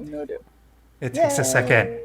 No do. It takes a second.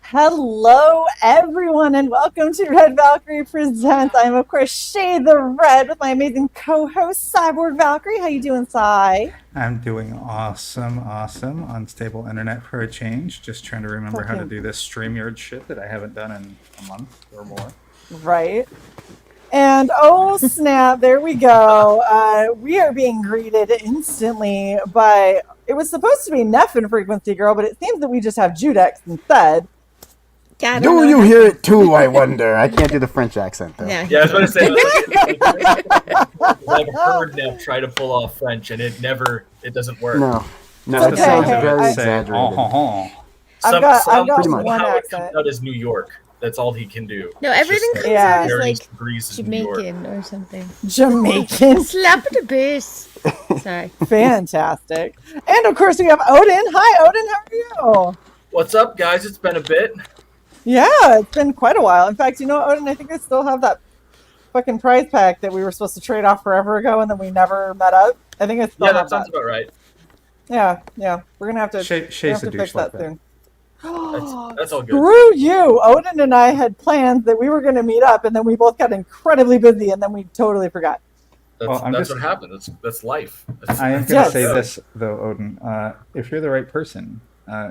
Hello, everyone, and welcome to Red Valkyrie Presents. I'm, of course, Shae the Red with my amazing co-host, Cyborg Valkyrie. How you doing, Cy? I'm doing awesome. Unstable internet for a change. Just trying to remember how to do this StreamYard shit that I haven't done in a month or more. Right. And oh snap, there we go. We are being greeted instantly by, it was supposed to be Neff and Frequency Girl, but it seems that we just have Judex instead. Yeah, do you hear it too, I wonder? I can't do the French accent, though. Yeah, I was going to say, like heard Neff try to pull off French, and it doesn't work. No, It's it sounds okay. very I- exaggerated. I've got pretty much. one Somehow it accent. comes out as New York. That's all he can do. No, It's everything just comes Yeah. out as varying like degrees of New York. Jamaican or something. Jamaican. Slap the bass. Sorry. Fantastic. And of course we have Oden. Hi, Oden. How are you? What's up, guys? It's been a bit. Yeah, it's been quite a while. In fact, you know what, Oden? I think I still have that fucking prize pack that we were supposed to trade off forever ago, and then we never met up. I think I still Yeah, have that sounds about right. Yeah. We're gonna have to, Shay's a douche fix like that that. soon. That's all good. Screw you! Odin and I had plans that we were going to meet up, and then we both got incredibly busy, and then we totally forgot. That's what happened. That's life. I am going to say this, though, Odin. If you're the right person,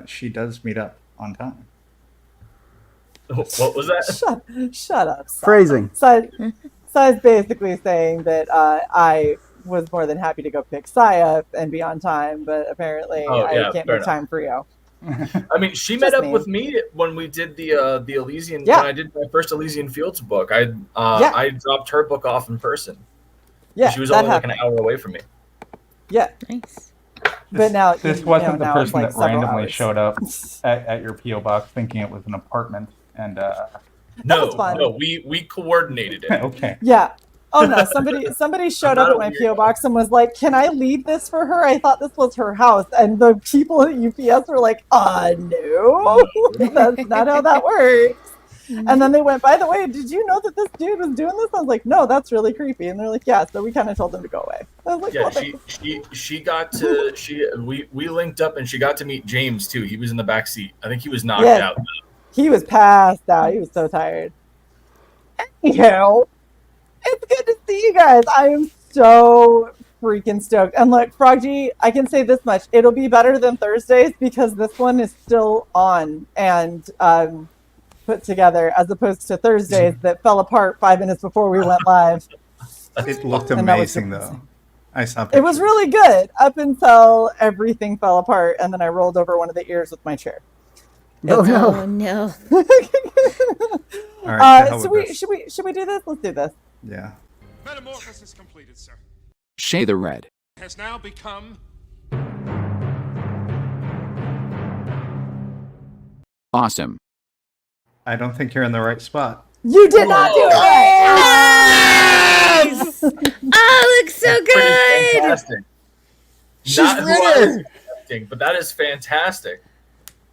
she does meet up on time. What was that? Shut up. Sai. Phrasing. Sai's basically saying that I was more than happy to go pick Sai up and be on time, but apparently I can't make time for you. I mean, she met up with me when we did the Elysian. Yeah. When I did my first Elysian Fields book, I dropped her book off in person. Yeah, she was only like an hour away from me. Yeah. Nice. But now This wasn't the now it's person like that randomly hours. showed up at your P.O. box thinking it was an apartment. And No, we coordinated it. Okay. Yeah. Oh no! Somebody showed up at my weird PO box and was like, "Can I leave this for her? I thought this was her house." And the people at UPS were like, no, that's not how that works." And then they went, "By the way, did you know that this dude was doing this?" I was like, "No, that's really creepy." And they're like, "Yeah." So we kind of told them to go away. I was like, Yeah, "Well, we linked up and she got to meet James too. He was in the back seat. I think he was knocked Yeah. out. he was passed out. He was so tired." Anyhow, it's good to see you guys. I am so freaking stoked. And look, Froggy, I can say this much. It'll be better than Thursdays because this one is still on and put together as opposed to Thursdays that fell apart 5 minutes before we went live. It looked And that was amazing, though. amazing. I saw It pictures. was really good up until everything fell apart and then I rolled over one of the ears with my chair. No, no. Oh no. All right, to hell So with this. should we do this? Let's do this. Yeah. Metamorphosis completed, sir. Shae the Red. Has now become Awesome. I don't think you're in the right spot. You did not do it right. Nice! Oh, looks so Pretty good. fantastic. She's Not who I was Ritter. expecting, but that is fantastic.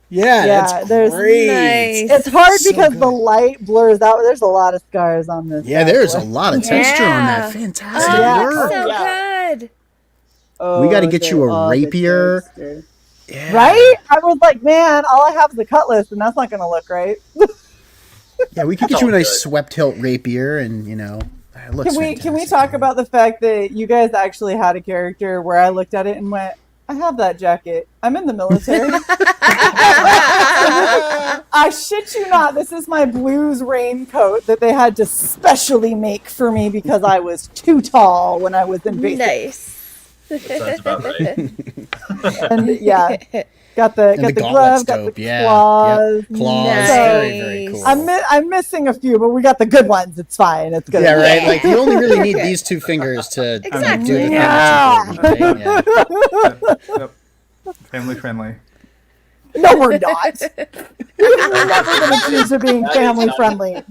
Yeah, Yeah, that's there's- great. Nice. It's hard So because good. the light blurs out. There's a lot of scars on this. Yeah, bad there's boy. a lot of texture on that. Yeah. Fantastic Oh, Yeah. looks work. so Yeah. good. Oh, We gotta get you a all the rapier. texture. Yeah. Right? I was like, man, all I have is a cutlass, and that's not going to look right. Yeah, we could get That's you a all nice good. swept hilt rapier, and it looks Can we fantastic. talk about the fact that you guys actually had a character where I looked at it and went, I have that jacket. I'm in the military. I shit you not. This is my blues raincoat that they had to specially make for me because I was too tall when I was in basic. Nice. That sounds about right. And yeah, got the glove, got the claws. Yep. Claws, Nice. very, very cool. I'm missing a few, but we got the good ones. It's fine. It's good. Yeah, right. Like you only really need these two fingers to do the thing that's important, right? Yeah. Yep. Family friendly. No, we're not. We're never been accused of being family friendly.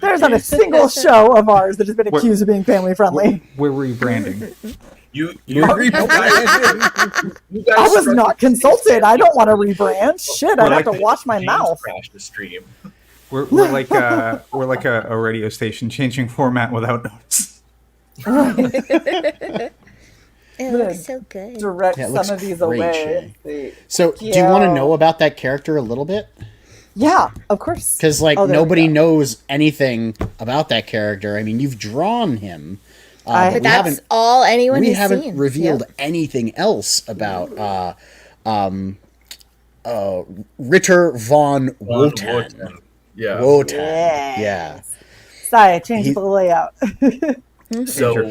There's not a single show of ours that has been accused of being family friendly. We're rebranding. You I was not consulted. I don't want to rebrand. Shit, I'd have to watch my mouth. Crash the stream. We're like a radio station changing format without notes. It looks so good. Direct Yeah, it some looks of these great, away. So, do you want to know about that character a little bit? Yeah, of course. Because nobody knows anything about that character. I mean, you've drawn him. But that's all anyone has seen. We haven't revealed anything else about Ritter von Wotan. Yeah. Wotan. Yes. Yeah. Sorry, I changed the layout. So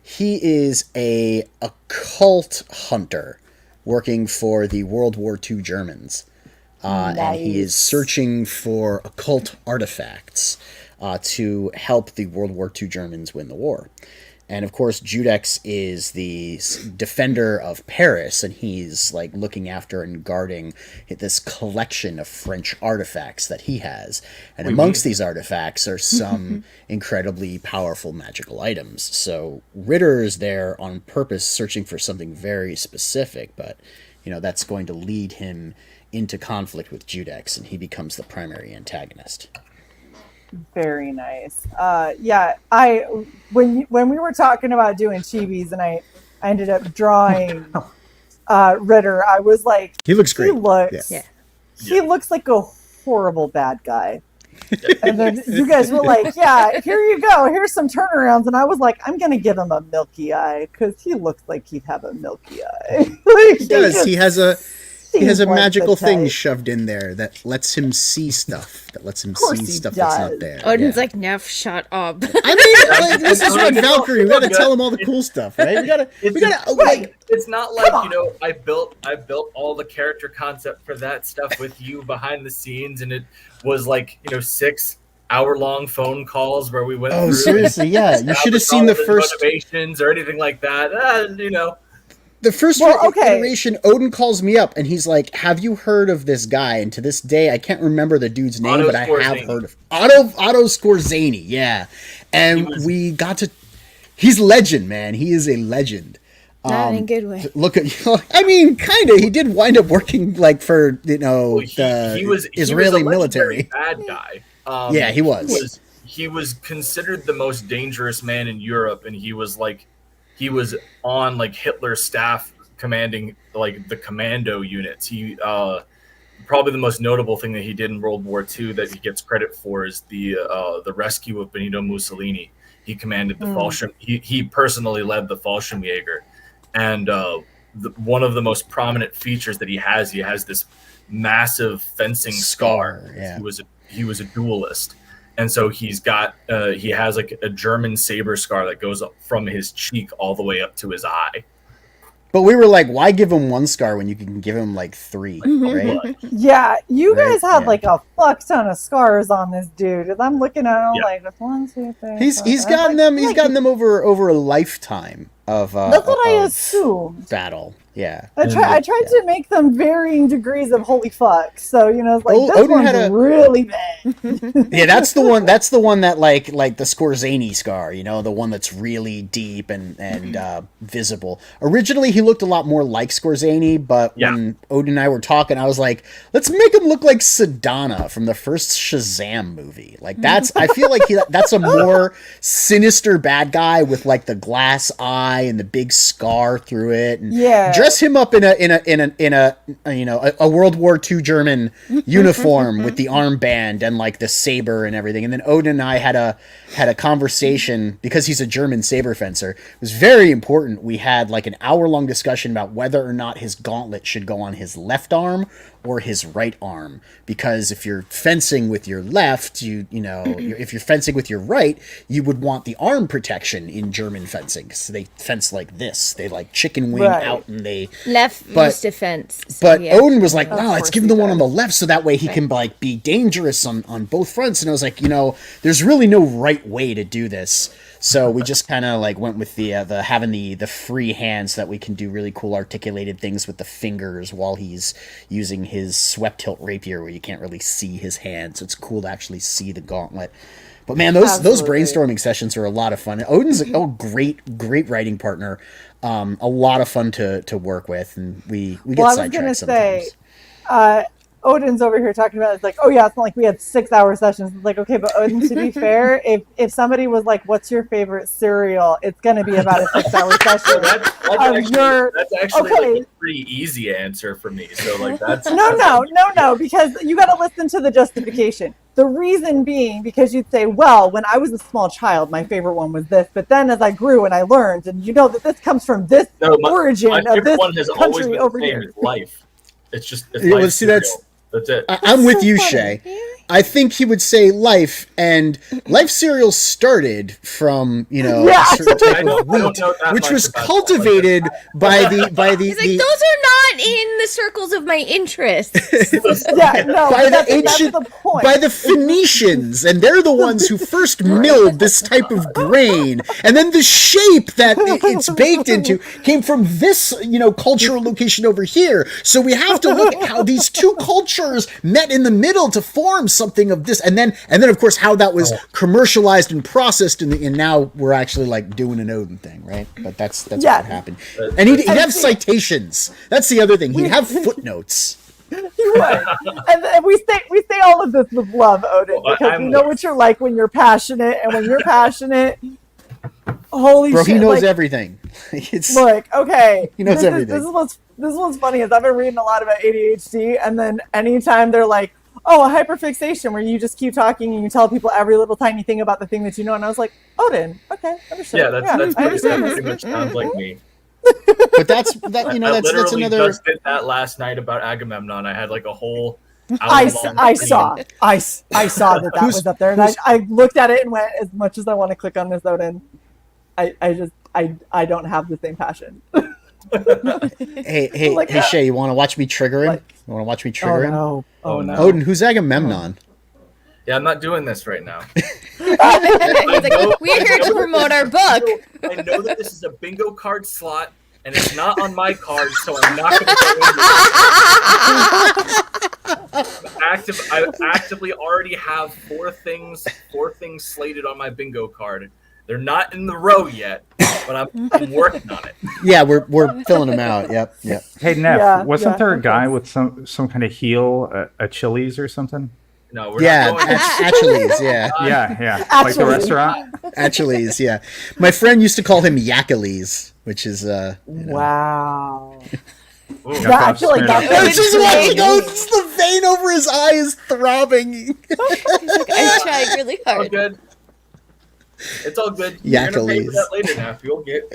he is a occult hunter working for the World War II Germans. And he is searching for occult artifacts to help the World War II Germans win the war. And of course, Judex is the defender of Paris, and he's like looking after and guarding this collection of French artifacts that he has. And amongst these artifacts are some incredibly powerful magical items. So Ritter is there on purpose searching for something very specific, but that's going to lead him into conflict with Judex, and he becomes the primary antagonist. Very nice. Yeah, when we were talking about doing chibis and I ended up drawing Ritter, I was like, he looks great. He looks like a horrible bad guy. And then you guys were like, yeah, here you go. Here's some turnarounds. And I was like, I'm going to give him a milky eye because he looks like he'd have a milky eye. He does. He has a like magical thing shoved in there that lets him see stuff. That's not there. Odin's like, Neff, shut up. I mean, this is Red Valkyrie. We got to tell him all the cool stuff, right? We gotta. It's not like I built all the character concept for that stuff with you behind the scenes, and it was like 6-hour-long phone calls where we went. Oh, seriously? Yeah, you should have seen the first motivations or anything like that. The first iteration, Oden calls me up and he's like, "Have you heard of this guy?" And to this day, I can't remember the dude's name, but I have heard of Otto Skorzeny. Yeah, and we got to. He's legend, man. He is a legend. Not in a good way. Look at I mean, kind of. He did wind up working the Israeli military. Bad guy. Yeah, he was. He was considered the most dangerous man in Europe, and he was on like Hitler's staff commanding like the commando units. He probably the most notable thing that he did in World War II that he gets credit for is the rescue of Benito Mussolini. He commanded the Fallschirm. He personally led the Fallschirmjäger, and one of the most prominent features that he has this massive fencing scar. Yeah. He was a duelist. And so he has like a German saber scar that goes up from his cheek all the way up to his eye. But we were like, why give him one scar when you can give him like 3, right? Yeah, you guys have like a fuck ton of scars on this dude. And I'm looking at him like, 1, 2, 3. He's gotten them. He's gotten them over a lifetime of. That's what I assumed. Battle. Yeah. I tried to make them varying degrees of holy fuck. So it's like this Odin one's had really bad. Yeah, that's the one. That's the one that like the Skorzeny scar. The one that's really deep and visible. Originally, he looked a lot more like Skorzeny, but when Odin and I were talking, I was like, let's make him look like Sedana from the first Shazam movie. Like I feel like that's a more sinister bad guy with like the glass eye and the big scar through it. And dressed dress him up in a World War II German uniform with the armband and like the saber and everything. And then Oden and I had a conversation because he's a German saber fencer. It was very important. We had like an hour-long discussion about whether or not his gauntlet should go on his left arm or his right arm, because if you're fencing with your left, if you're fencing with your right, you would want the arm protection in German fencing. So they fence like this. They like chicken wing out, and they left used to fence. But Oden was like, no, let's give him the one on the left, so that way he can like be dangerous on both fronts. And I was like, there's really no right way to do this. So we just kind of like went with the having the free hand so that we can do really cool articulated things with the fingers while he's using his swept hilt rapier where you can't really see his hand. So it's cool to actually see the gauntlet. But man, those brainstorming sessions are a lot of fun. Oden's a great writing partner. A lot of fun to work with, and we get sidetracked sometimes. Oden's over here talking about it's like, oh yeah, it's not like we had 6-hour sessions. It's like, okay, but Oden, to be fair, if somebody was like, what's your favorite cereal, it's gonna be about a 6-hour session. That's actually okay. like a pretty easy answer for me. So like that's no, because you got to listen to the justification. The reason being because you'd say, well, when I was a small child, my favorite one was this, but then as I grew and I learned, and that this comes from this origin of this one has always country been over the same, here. It's life. It's just That's it. I'm with you, Shae. I think he would say life, and life cereal started from a certain type of wheat, which was cultivated by the. He's like, those are not in the circles of my interests. By the Phoenicians, and they're the ones who first milled this type of grain, and then the shape that it's baked into came from this cultural location over here. So we have to look at how these two cultures met in the middle to form something of this, and then of course how that was commercialized and processed, and now we're actually like doing an Oden thing, right? But that's what happened. And he'd have citations. That's the other thing. He'd have footnotes. Right. And we say all of this with love, Oden, because we know what you're like when you're passionate, and when you're passionate, holy bro, shit, he knows everything. Look, okay, he knows everything. This one's funny is I've been reading a lot about ADHD, and then anytime they're like, oh, a hyperfixation where you just keep talking and you tell people every little tiny thing about the thing that you know, and I was like, Oden, okay, understood. Yeah, that's pretty much sounds like me. But that's I literally another. Just did that last night about Agamemnon. I had like a whole. I saw that was up there, and I looked at it and went, as much as I want to click on this Oden, I don't have the same passion. Hey, Shae, you want to watch me trigger him? You want to watch me trigger him? Oh no. Oden, who's Agamemnon? Yeah, I'm not doing this right now. He's like, we're here to promote our book. I know that this is a bingo card slot, and it's not on my card, so I'm not going to go into it. I actively already have four things slated on my bingo card. They're not in the row yet, but I'm working on it. Yeah, we're filling them out. Yep. Hey, Neff, wasn't there a guy with some kind of heel, a Chili's or something? No, we're not going Achilles, yeah. Yeah. Like the restaurant? Achilles, yeah. My friend used to call him Yakales, which is wow. I feel like that's just watching the vein over his eye is throbbing. He's like, I tried really hard. All good. It's all good. Yakales. You're gonna pay for that later, Neff. You'll get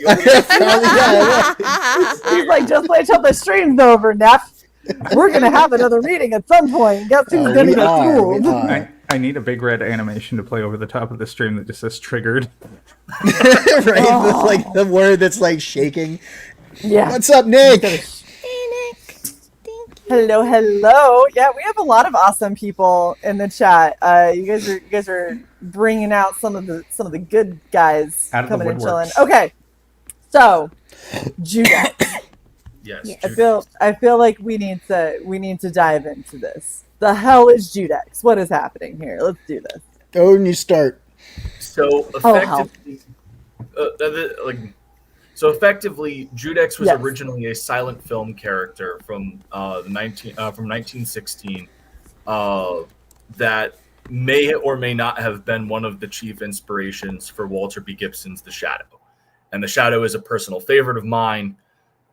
He's like, just wait till the stream's over, Neff. We're gonna have another meeting at some point. Guess who's gonna get fooled? I need a big red animation to play over the top of the stream that just says triggered. Right? Oh. Like the word that's like shaking. Yeah. What's up, Nick? Hey, Nick. Thank you. Hello. Yeah, we have a lot of awesome people in the chat. You guys are bringing out some of the good guys coming and chilling. Okay, so Judex. Yes. I feel like we need to dive into this. The hell is Judex? What is happening here? Let's do this. Go and you start. So effectively, Judex was originally a silent film character from 1916 that may or may not have been one of the chief inspirations for Walter B. Gibson's The Shadow. And The Shadow is a personal favorite of mine.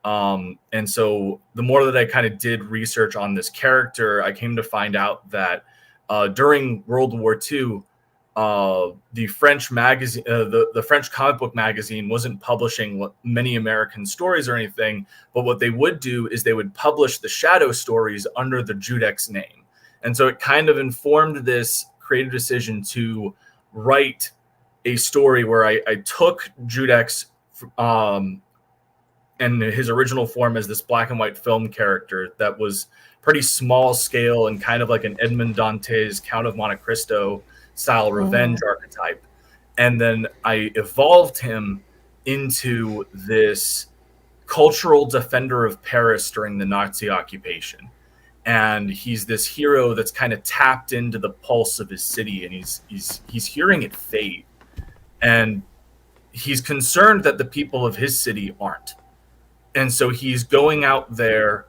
And so the more that I kind of did research on this character, I came to find out that during World War II, the French magazine, the French comic book magazine, wasn't publishing many American stories or anything. But what they would do is they would publish the shadow stories under the Judex name, and so it kind of informed this creative decision to write a story where I took Judex and his original form as this black and white film character that was pretty small scale and kind of like an Edmond Dantes Count of Monte Cristo style revenge archetype. And then I evolved him into this cultural defender of Paris during the Nazi occupation. And he's this hero that's kind of tapped into the pulse of his city, and he's hearing it fade. And he's concerned that the people of his city aren't. And so he's going out there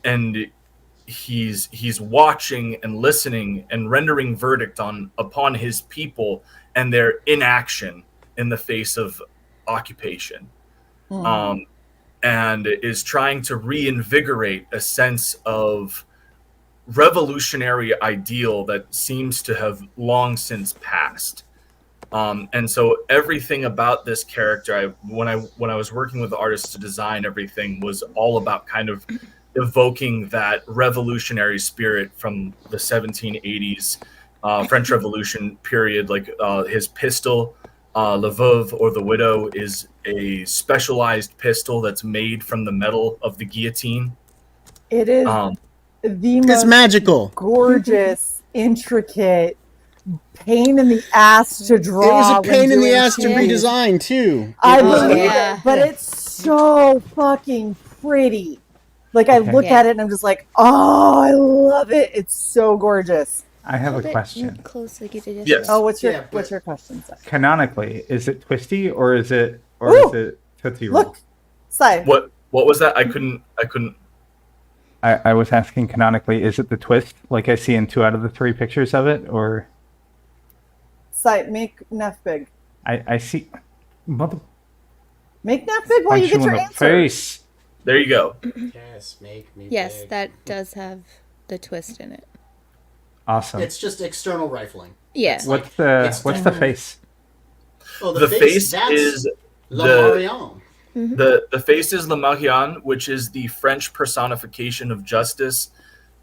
and he's watching and listening and rendering verdict upon his people and their inaction in the face of occupation. And is trying to reinvigorate a sense of revolutionary ideal that seems to have long since passed. And so everything about this character, when I was working with the artists to design everything, was all about kind of evoking that revolutionary spirit from the 1780s French Revolution period. Like his pistol, Le Veuve, or the Widow, is a specialized pistol that's made from the metal of the guillotine. It is the most It's magical. gorgeous, intricate, pain in the ass to draw. It was a pain in the doing ass to things. redesign too. I It was- believe Yeah. it, but it's so fucking pretty. Like I look Yeah. at it and I'm just like, oh, I love it. It's so gorgeous. I have a question. Close like you did Yes. Oh, what's your Yeah, but- what's your question, Sai? Canonically, is it twisty or is it Ooh! Tootsie Roll? Look, Sai. What was that? I couldn't. I was asking canonically, is it the twist like I see in 2 out of the 3 pictures of it, or Sai, make Neff big. I see mother Make Neff big while punch you get you your in the answer. face. There you go. Yes, make me Yes, big. that does have the twist in it. Awesome. It's just external rifling. Yeah. What's the External. face? Oh, The face that's is La the Marion. the face is Le Marion, which is the French personification of justice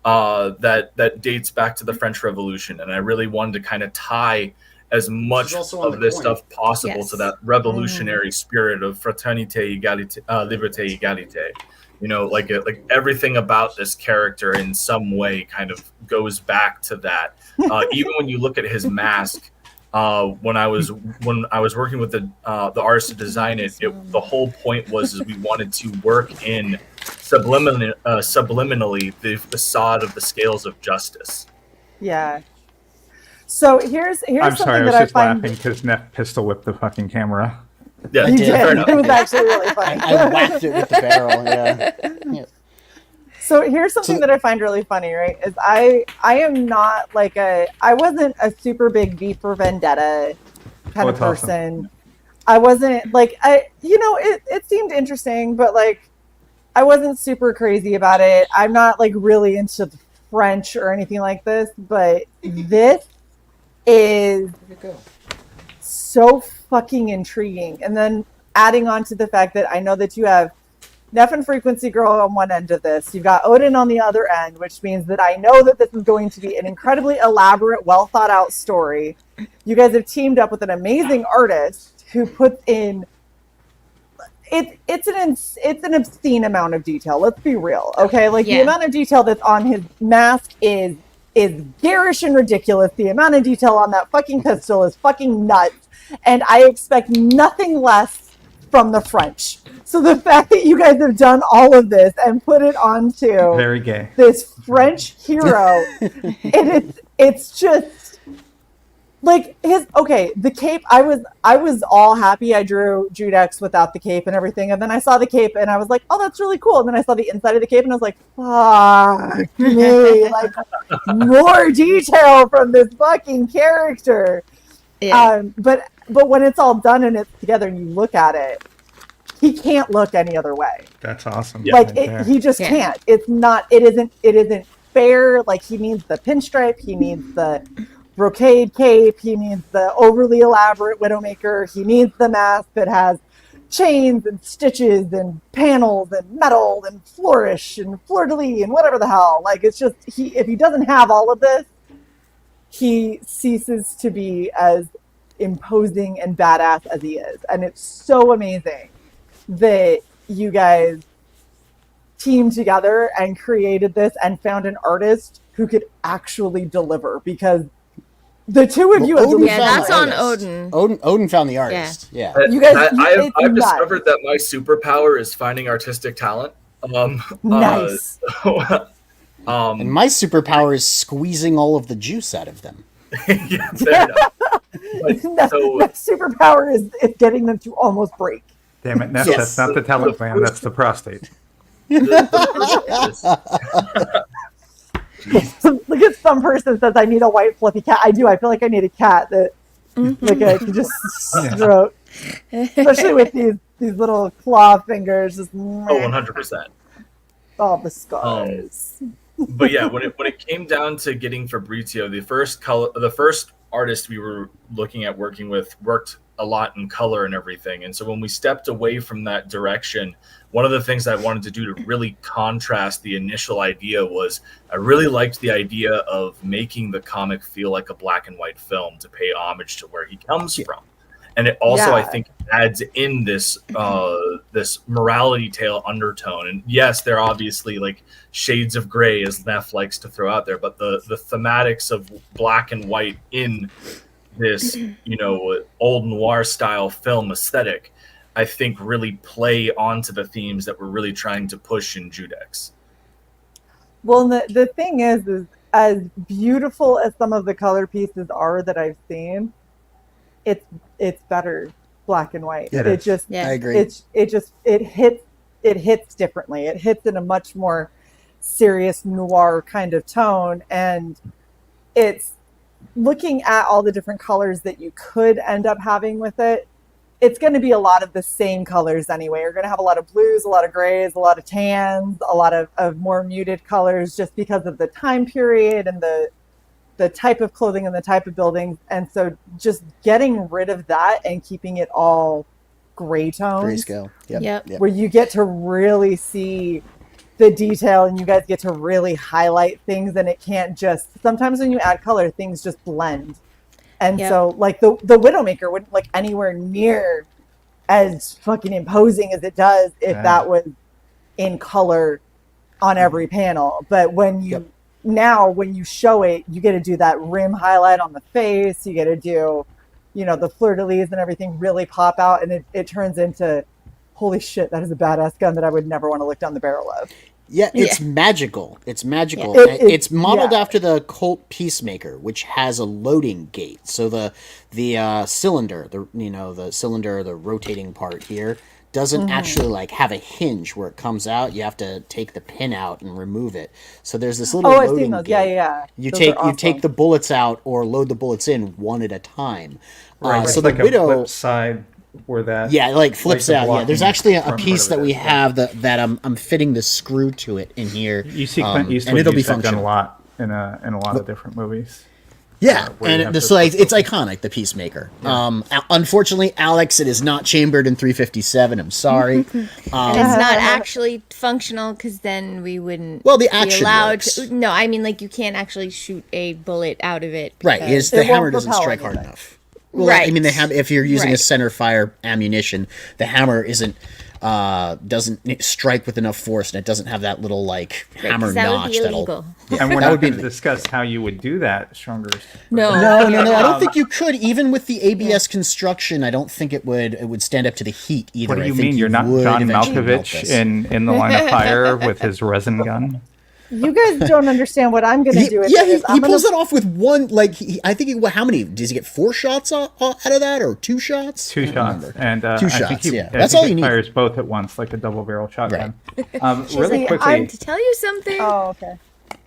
that dates back to the French Revolution. And I really wanted to kind of tie as much also on of the this coin. stuff possible Yes. to that revolutionary spirit of fraternité, égalité, liberté, égalité. You know, like everything about this character in some way kind of goes back to that. Even when you look at his mask, when I was working with the artist to design it, the whole point was we wanted to work in subliminally the facade of the scales of justice. Yeah. So here's I'm something sorry, I was that I just find. laughing because Neff pistol whipped the fucking camera. Yeah, You did. fair did. enough. It was actually really funny. I whacked it with the barrel. Yeah. So here's something that I find really funny, right? Is I am not like I wasn't a super big V for Vendetta kind Oh, of it's awesome. person. I wasn't like it seemed interesting, but like I wasn't super crazy about it. I'm not like really into the French or anything like this, but this is so fucking intriguing. And then adding on to the fact that I know that you have Neff and Frequency Girl on one end of this. You've got Oden on the other end, which means that I know that this is going to be an incredibly elaborate, well thought out story. You guys have teamed up with an amazing artist who puts in it's an obscene amount of detail. Let's be real, okay? Like Yeah. the amount of detail that's on his mask is garish and ridiculous. The amount of detail on that fucking pistol is fucking nuts, and I expect nothing less from the French. So the fact that you guys have done all of this and put it onto Very gay. this French hero, and it's just like the cape. I was all happy. I drew Judex without the cape and everything, and then I saw the cape and I was like, oh, that's really cool. And then I saw the inside of the cape and I was like, fuck me, like more detail from this fucking character. Yeah. But when it's all done and it's together and you look at it, he can't look any other way. That's awesome. Like right there. he just Yeah. can't. It's not. It isn't fair. Like he needs the pinstripe. He needs the brocade cape. He needs the overly elaborate Widowmaker. He needs the mask that has chains and stitches and panels and metal and flourish and fleur-de-lis and whatever the hell. Like it's just if he doesn't have all of this, he ceases to be as imposing and badass as he is. And it's so amazing that you guys teamed together and created this and found an artist who could actually deliver, because the two of you have Odin delivered. Yeah, found that's the on artist. Odin. Odin found the artist. Yeah. You guys- I've it's nuts. discovered that my superpower is finding artistic talent. Nice. And my superpower is squeezing all of the juice out of them. Yeah, fair enough. But, so Next superpower is getting them to almost break. Damn it, Neff, Yes. that's not the talent gland, that's the prostate. Look at some person says, I need a white fluffy cat. I do. I feel like I need a cat that like I can just stroke. Especially with these little claw fingers. Just, Oh, 100%. all the scars. But yeah, when it came down to getting Fabrizio, the first artist we were looking at working with worked a lot in color and everything. And so when we stepped away from that direction, one of the things I wanted to do to really contrast the initial idea was I really liked the idea of making the comic feel like a black and white film to pay homage to where he comes from. And it also, I think, adds in this this morality tale undertone. And yes, they're obviously like shades of gray, as Neff likes to throw out there, but the thematics of black and white in this, old noir style film aesthetic, I think really play onto the themes that we're really trying to push in Judex. Well, the thing is as beautiful as some of the color pieces are that I've seen, it's better black and white. It It is. just I agree. it hits differently. It hits in a much more serious noir kind of tone, and it's looking at all the different colors that you could end up having with it. It's going to be a lot of the same colors anyway. You're going to have a lot of blues, a lot of grays, a lot of tans, a lot of more muted colors, just because of the time period and the type of clothing and the type of buildings. And so just getting rid of that and keeping it all gray tones, Grayscale. Yep. where you get to really see the detail and you guys get to really highlight things, and it can't just, sometimes when you add color, things just blend. And Yep. so like the Widowmaker wouldn't look anywhere near as fucking imposing as it does if Yeah. that was in color on every panel. But when you now when you show it, you get to do that rim highlight on the face, you get to do, the fleur-de-lis and everything really pop out, and it turns into, holy shit, that is a badass gun that I would never want to look down the barrel of. Yeah, it's magical. It's magical. Yeah. It's modeled yeah. after the Colt Peacemaker, which has a loading gate. So the cylinder, the rotating part here, doesn't actually like have a hinge where it comes out. You have to take the pin out and remove it. So there's this little I've loading seen those. gate. Yeah. You Those take are you take awesome. the bullets out or load the bullets in one at a time. Right, So it's like the Widow, a flip side where that flips the out. Yeah, there's blocking actually a front piece part that of we it is. have that I'm fitting the screw to it in here. You see and Clint Eastwood it'll be use that gun a functional. lot in a lot of different movies. Yeah, where you have and to so like, flip it's iconic, the Peacemaker. Unfortunately, Alex, it is not chambered in 357. I'm sorry. And it's not actually functional, because then we wouldn't Well, the be action allowed works. to. No, I mean, like, you can't actually shoot a bullet out of it. Right, because- the It won't hammer doesn't propel strike hard anything. enough. Well, I Right. mean, if you're using a Right. center fire ammunition, the hammer doesn't strike with enough force, and it doesn't have that little like Right, hammer 'cause that would notch be that'll. illegal. And we're That not would be going to discuss how you would do that stronger. No. No, I don't think you could. Even with the ABS construction, I don't think it would stand up to the heat either. What do I you think mean? You're not would John eventually melt Malkovich this. in the line of fire with his resin gun? You guys don't understand what I'm going to do. He pulls it off with one. Like I think how many does he get? 4 shots out of that, or 2 shots? Two I don't shots, remember. and 2 I think shots. he, Yeah, I that's think all you it need. fires both at once, like a double barrel shotgun. Really See, quickly. To tell you something. Oh, okay.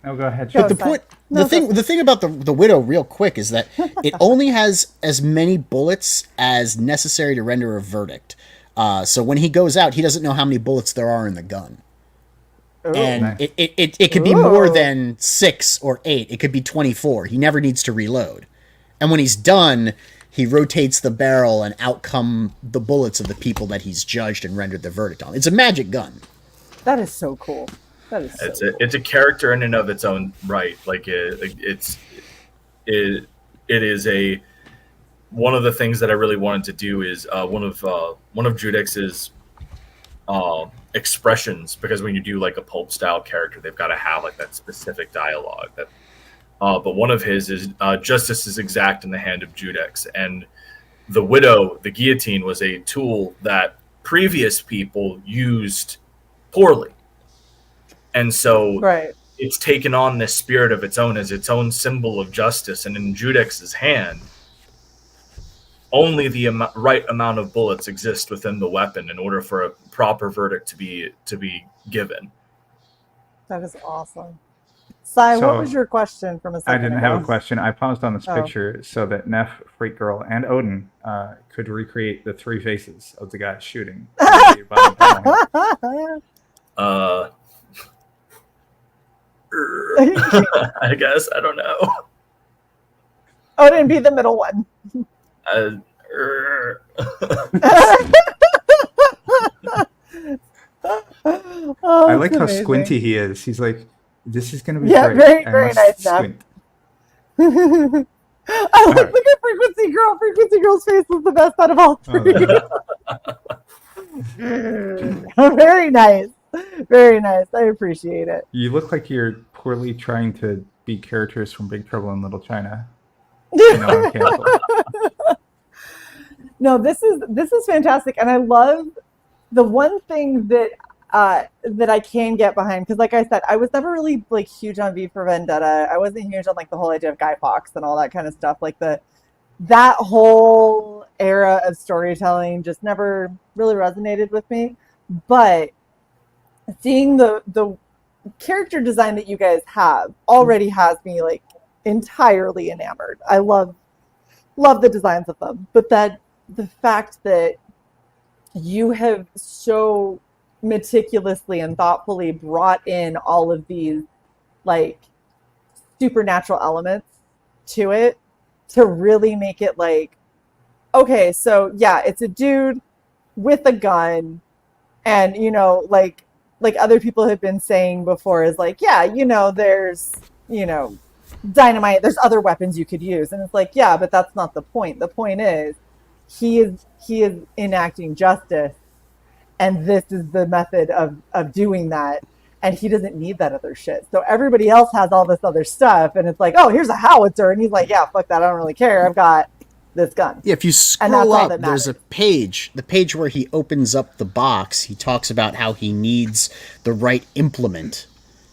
Oh, go ahead. Go Sean. The Fine. point, No, the thing about the Widow, real quick, is that it only has as many bullets as necessary to render a verdict. So when he goes out, he doesn't know how many bullets there are in the gun. And Nice. it could be more than 6 or 8. It could be 24. He never needs to reload. And when he's done, he rotates the barrel and out come the bullets of the people that he's judged and rendered the verdict on. It's a magic gun. That is so cool. That is so It's a character in and of its own right. Like it is a one of the things that I really wanted to do is one of Judex's expressions, because when you do like a pulp style character, they've got to have like that specific dialogue. That, but one of his is justice is exact in the hand of Judex, and the widow, the guillotine, was a tool that previous people used poorly, and so it's taken on this spirit of its own as its own symbol of justice. And in Judex's hand, only the right amount of bullets exist within the weapon in order for a proper verdict to be given. That is awesome. Sai, So, what was your question from a second I didn't ago? have a question. I paused on this Oh. picture so that Neff, Freq Girl, and Oden could recreate the 3 faces of the guy shooting. I guess, I don't know. Odin, be the middle one. Oh, I like that's how amazing. squinty he is. He's like, this is going to be Yeah, great. very I must nice, Neff. squint. Look at Frequency Girl. Frequency Girl's face was the best out of all three. Very nice. Very nice. I appreciate it. You look like you're poorly trying to be characters from Big Trouble in Little China. I'm canceled. No, this is fantastic, and I love the one thing that that I can get behind, because like I said, I was never really like huge on V for Vendetta. I wasn't huge on like the whole idea of Guy Fawkes and all that kind of stuff. Like that whole era of storytelling just never really resonated with me. But seeing the character design that you guys have already has me like entirely enamored. I love the designs of them, but the fact that you have so meticulously and thoughtfully brought in all of these like supernatural elements to it to really make it like, okay, so yeah, it's a dude with a gun, and like other people have been saying before, is like, yeah, there's dynamite, there's other weapons you could use, and it's like, yeah, but that's not the point. The point is he is enacting justice, and this is the method of doing that, and he doesn't need that other shit. So everybody else has all this other stuff, and it's like, oh, here's a howitzer, and he's like, yeah, fuck that, I don't really care, I've got this gun. Yeah, if you that's scroll all that up, there's a page, the page where he opens up the box. He talks about how he needs the right implement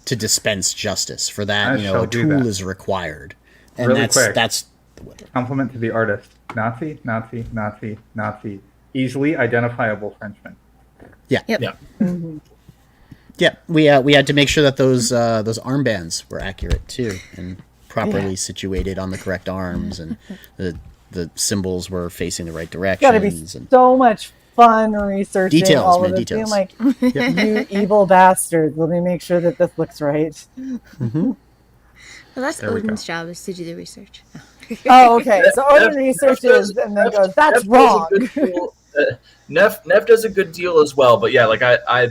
to dispense justice. For that, I shall a do tool that. is required. And Really that's quick. that's Compliment to the artist. Nazi, Nazi, Nazi, Nazi. Easily identifiable Frenchman. yeah. Yeah. Yeah, we had to make sure that those armbands were accurate too, and properly situated on the correct arms, and the symbols were facing the right It's got to be directions. And so much fun researching Details, all man, of this, details. being like, you evil bastards, let me make sure that this looks right. Well, that's There we go. Odin's job, is to do the research. Oh, okay. So Odin researches and then goes, that's wrong. Neff does a good deal as well, but yeah, like I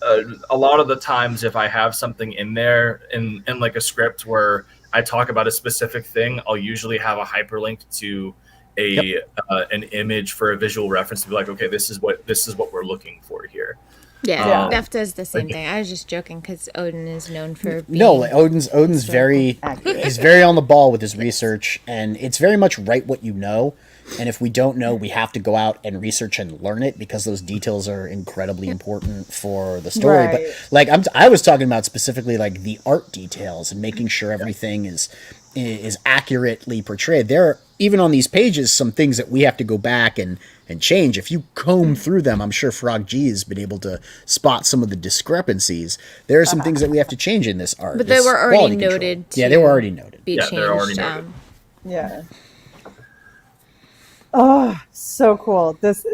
a lot of the times if I have something in there in like a script where I talk about a specific thing, I'll usually have a hyperlink to an image for a visual reference to be like, okay, this is what we're looking for here. Yeah, Neff does the same thing. I was just joking because Odin is known for being... no, like, Odin's very Accurate. he's very on the ball with his research, and it's very much write what you know. And if we don't know, we have to go out and research and learn it, because those details are incredibly important for the story. Right. But like I was talking about specifically like the art details and making sure everything is accurately portrayed. There are, even on these pages, some things that we have to go back and change. If you comb through them, I'm sure Frog G has been able to spot some of the discrepancies. There are some things that we have to change in this art. But they this were already quality control. noted Yeah, they were already noted. be Yeah, changed. they're already noted. Yeah. Oh, so cool. This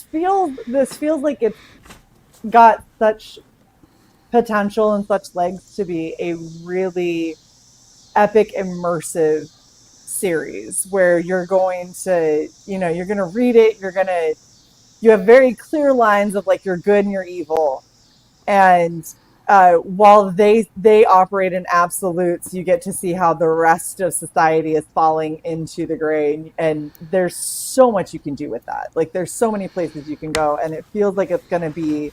feels like it's got such potential and such legs to be a really epic, immersive series where you're going to, you're going to read it, you have very clear lines of like your good and your evil. And while they operate in absolutes, you get to see how the rest of society is falling into the gray, and there's so much you can do with that. Like there's so many places you can go, and it feels like it's going to be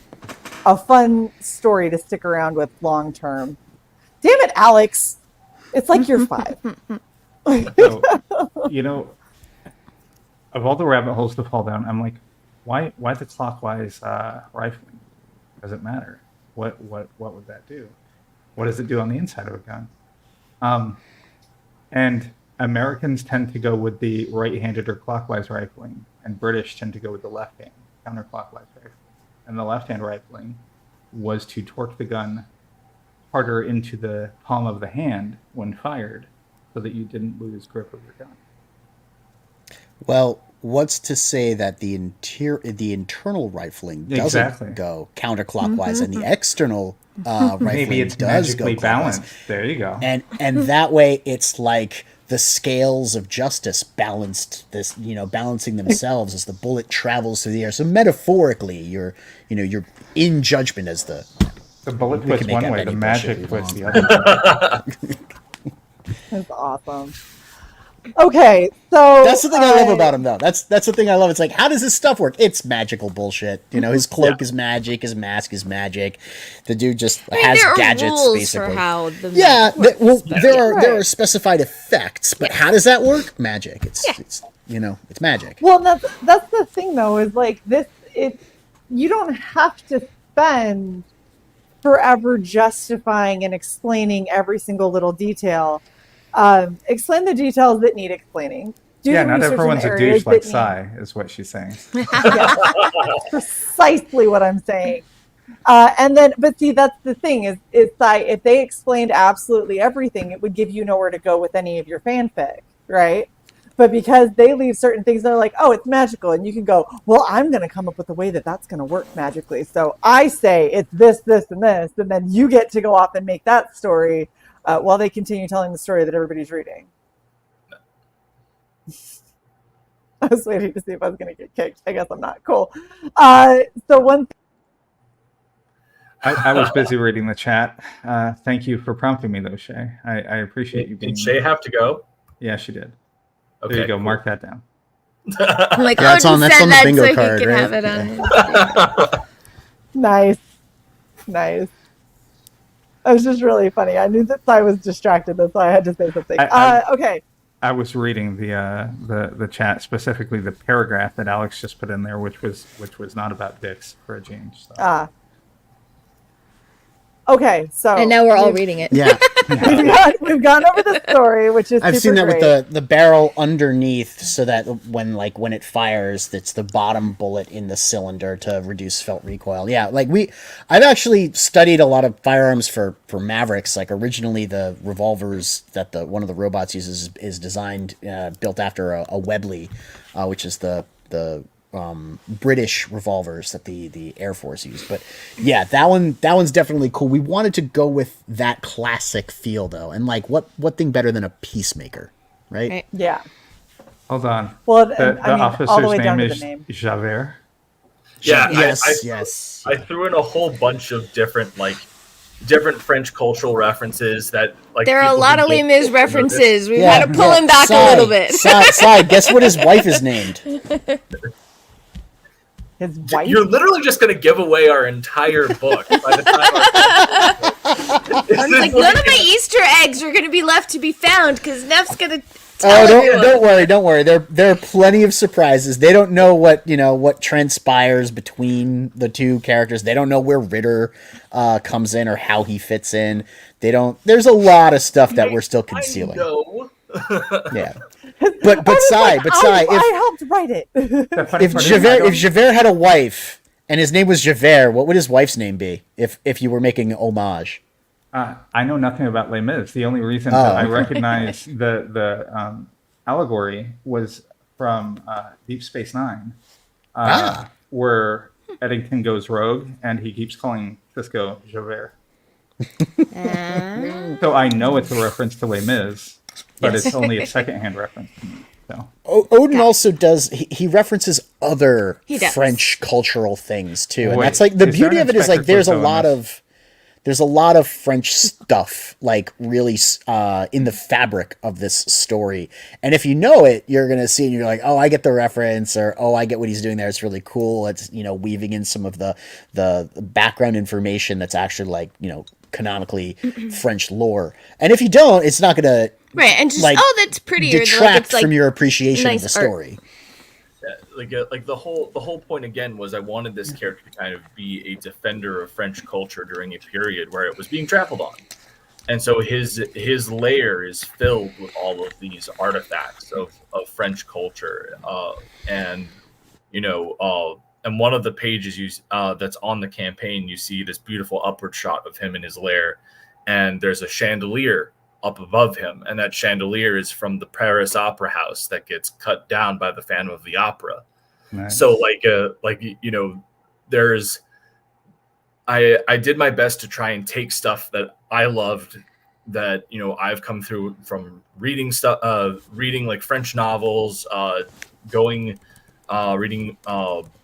a fun story to stick around with long term. Damn it, Alex! It's like you're 5. So, of all the rabbit holes to fall down, I'm like, why the clockwise rifling? Does it matter? What would that do? What does it do on the inside of a gun? And Americans tend to go with the right-handed or clockwise rifling, and British tend to go with the left-hand counterclockwise rifling. And the left-hand rifling was to torque the gun harder into the palm of the hand when fired, so that you didn't lose grip of your gun. Well, what's to say that the internal rifling doesn't go counterclockwise, and the external rifling Maybe it's does magically go balanced. clockwise. There you go. And that way, it's like the scales of justice balancing themselves as the bullet travels through the air. So metaphorically, you're in judgment as the bullet we puts can make one up way, any the bullshit magic we puts want. the other. That's awesome. Okay, so that's the thing I love about him, though. That's the thing I love. It's like, how does this stuff work? It's magical bullshit. His cloak is magic. His mask is magic. The dude just has there are gadgets, rules basically. for how the there are specified effects, but how does that work? Magic. It's magic. Well, that's the thing, though, is like this. You don't have to spend forever justifying and explaining every single little detail. Explain the details that need explaining. Not everyone's a douche like Cyborg, is what she's saying. That's precisely what I'm saying. But see, that's the thing is Cyborg, if they explained absolutely everything, it would give you nowhere to go with any of your fanfic, right? But because they leave certain things, they're like, oh, it's magical. And you can go, well, I'm going to come up with a way that's going to work magically. So I say it's this, this, and this. And then you get to go off and make that story while they continue telling the story that everybody's reading. I was waiting to see if I was going to get kicked. I guess I'm not. Cool. So one I was busy reading the chat. Thank you for prompting me, though, Shae. I appreciate you being... Did Shae have to go? Yeah, she did. Okay, there you go. cool. Mark that down. I'm like, that's on the bingo so card, he can right? have it on. Nice. It was just really funny. I knew that I was distracted, that's why I had to say something. Okay. I was reading the chat, specifically the paragraph that Alex just put in there, which was not about dicks for a change. So. Okay, so And now we're all reading it. Yeah. we've gone over the story, which is I've seen that great. with the barrel underneath, so that when it fires, it's the bottom bullet in the cylinder to reduce felt recoil. Yeah, I've actually studied a lot of firearms for Mavericks. Like originally, the revolvers that one of the robots uses is designed built after a Webley, which is the British revolvers that the Air Force used. But yeah, that one's definitely cool. We wanted to go with that classic feel, though, and what thing better than a peacemaker, right? Yeah. Hold on. Well, the officer's name is Javert. Yeah. Yes. I threw in a whole bunch of different French cultural references that there are a lot of Les Mis references. We've Yeah, got to pull him back a little bit. Side, guess what his wife is named? His wife? You're literally just going to give away our entire book by the time I'm like, none of my Easter eggs are going to be left to be found because Neff's going to. Don't worry. There are plenty of surprises. They don't know what transpires between the two characters. They don't know where Ritter comes in or how he fits in. They don't. There's a lot of stuff that we're still concealing. Yeah. But Sai, I helped write it. if Javert had a wife and his name was Javert, what would his wife's name be if you were making an homage? I know nothing about Les Mis. The only reason that I recognize the allegory was from Deep Space Nine, where Eddington goes rogue and he keeps calling Cisco Javert. So I know it's a reference to Les Mis, but Yes. it's only a secondhand reference to me. So Oden also does. He references other He does. French cultural things too, and Wait, that's like the is there beauty an of it is like Inspector there's a Clouseau in lot this? there's a lot of French stuff like really in the fabric of this story, and if you know it, you're gonna see it and you're like, oh, I get the reference, or oh, I get what he's doing there. It's really cool. It's weaving in some of the background information that's actually like canonically French lore, and if you don't, it's not gonna Right, and just like, that's prettier. detract It's like from your appreciation nice of the art. story. Like the whole point again was I wanted this character to kind of be a defender of French culture during a period where it was being trampled on, and so his lair is filled with all of these artifacts of French culture, and and one of the pages that's on the campaign, you see this beautiful upward shot of him in his lair, and there's a chandelier up above him, and that chandelier is from the Paris Opera House that gets cut down by the Phantom of the Opera. nice. So there's I did my best to try and take stuff that I loved that I've come through from reading like French novels, reading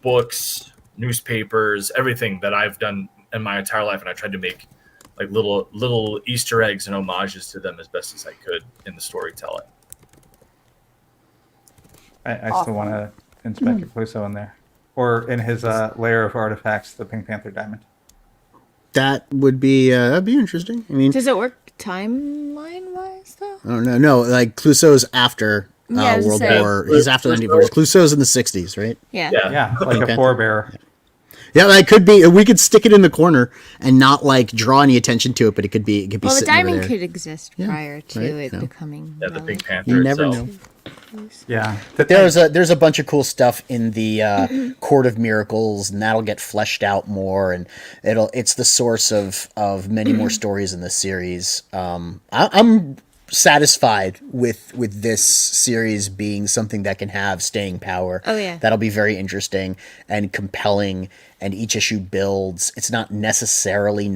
books, newspapers, everything that I've done in my entire life, and I tried to make like little Easter eggs and homages to them as best as I could in the storytelling. I Awesome. still want to Inspector Clouseau in there, or in his layer of artifacts, the Pink Panther diamond. That would be that'd be interesting. I mean, Does it work timeline wise though? oh no, like Clouseau's after Yeah, I was World gonna say- War. He's after the 1940s. Clouseau's in the 60s, right? Yeah. Yeah, like Pink a Panther. forebear. Yeah, that could be. We could stick it in the corner and not like draw any attention to it, but it could be. Well, the sitting over diamond there. could exist prior to right, it no. becoming. Yeah, the Pink relevant. Panther You never itself. know. Yeah, There's a bunch of cool stuff in the Court of Miracles, and that'll get fleshed out more, and it's the source of many more stories in the series. I'm satisfied with this series being something that can have staying power. Oh, yeah. That'll be very interesting and compelling, and each issue builds. It's not necessarily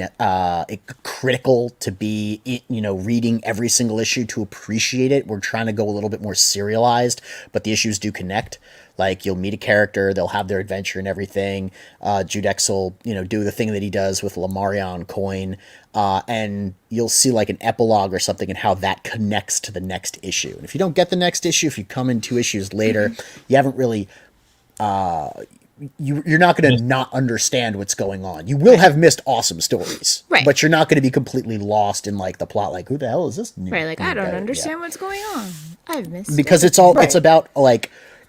critical to be reading every single issue to appreciate it. We're trying to go a little bit more serialized, but the issues do connect. Like, you'll meet a character, they'll have their adventure and everything. Judex will, do the thing that he does with Lamarion coin, and you'll see like an epilogue or something and how that connects to the next issue. And if you don't get the next issue, if you come in 2 issues later, you haven't really, you're not going to not understand what's going on. You will have missed awesome stories, Right. but you're not going to be completely lost in like the plot. Like, who the hell is this? Right, like I new don't guy? understand what's going on. I've missed Because it. it's all Right.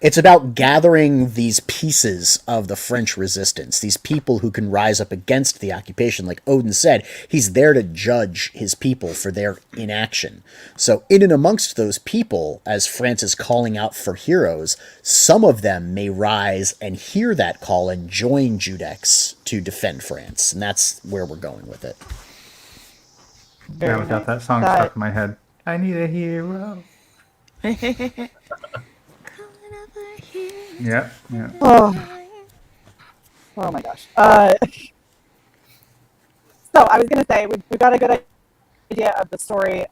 it's about gathering these pieces of the French resistance, these people who can rise up against the occupation. Like Oden said, he's there to judge his people for their inaction. So in and amongst those people, as France is calling out for heroes, some of them may rise and hear that call and join Judex to defend France. And that's where we're going with it. Very yeah, we got nice. that song stuck in my head. I need a hero. Yeah, yeah. Oh my gosh. So I was gonna say we got a good idea of the story.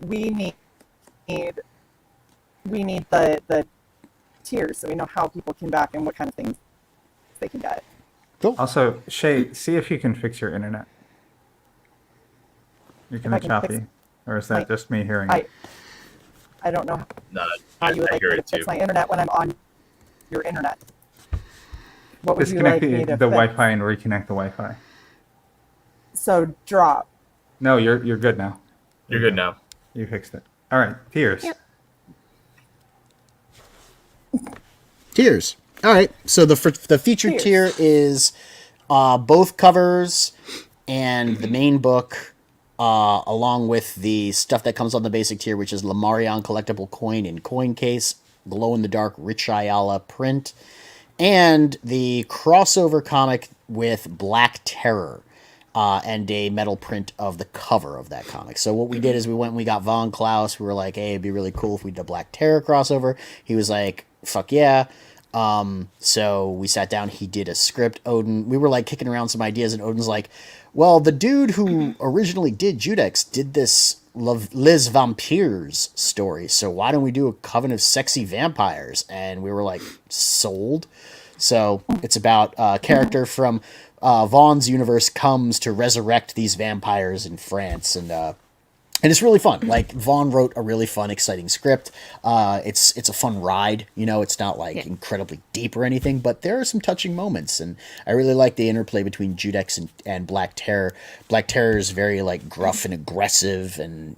We need the tiers so we know how people can back and what kind of things they can get. Also, Shae, see if you can fix your internet. You're kind I of can choppy, fix or is that my- just me hearing I it? I don't know No, how I you would like hear me to it too. fix my internet when I'm on your internet. What would you like Disconnect me the to fix? Wi-Fi and reconnect the Wi-Fi. So drop. No, you're good now. You're good now. You fixed it. All right, tiers. Yep. Tiers. All right. So the featured Tiers. tier is both covers and the main book, along with the stuff that comes on the basic tier, which is Lamarion collectible coin in coin case, glow in the dark Rich Ayala print, and the crossover comic with Black Terror. And a metal print of the cover of that comic. So what we did is we went and we got Von Klaus. We were like, hey, it'd be really cool if we did a Black Terror crossover. He was like, fuck yeah. So we sat down, he did a script. Oden, we were like kicking around some ideas, and Oden's like, well, the dude who originally did Judex did this Les Vampires story, so why don't we do a Coven of Sexy Vampires? And we were like, sold. So it's about a character from Vaughn's universe comes to resurrect these vampires in France, and it's really fun. Like, Vaughn wrote a really fun, exciting script. It's a fun ride. You know, it's not like incredibly deep or anything, but there are some touching moments, and I really like the interplay between Judex and Black Terror. Black Terror is very like gruff and aggressive, and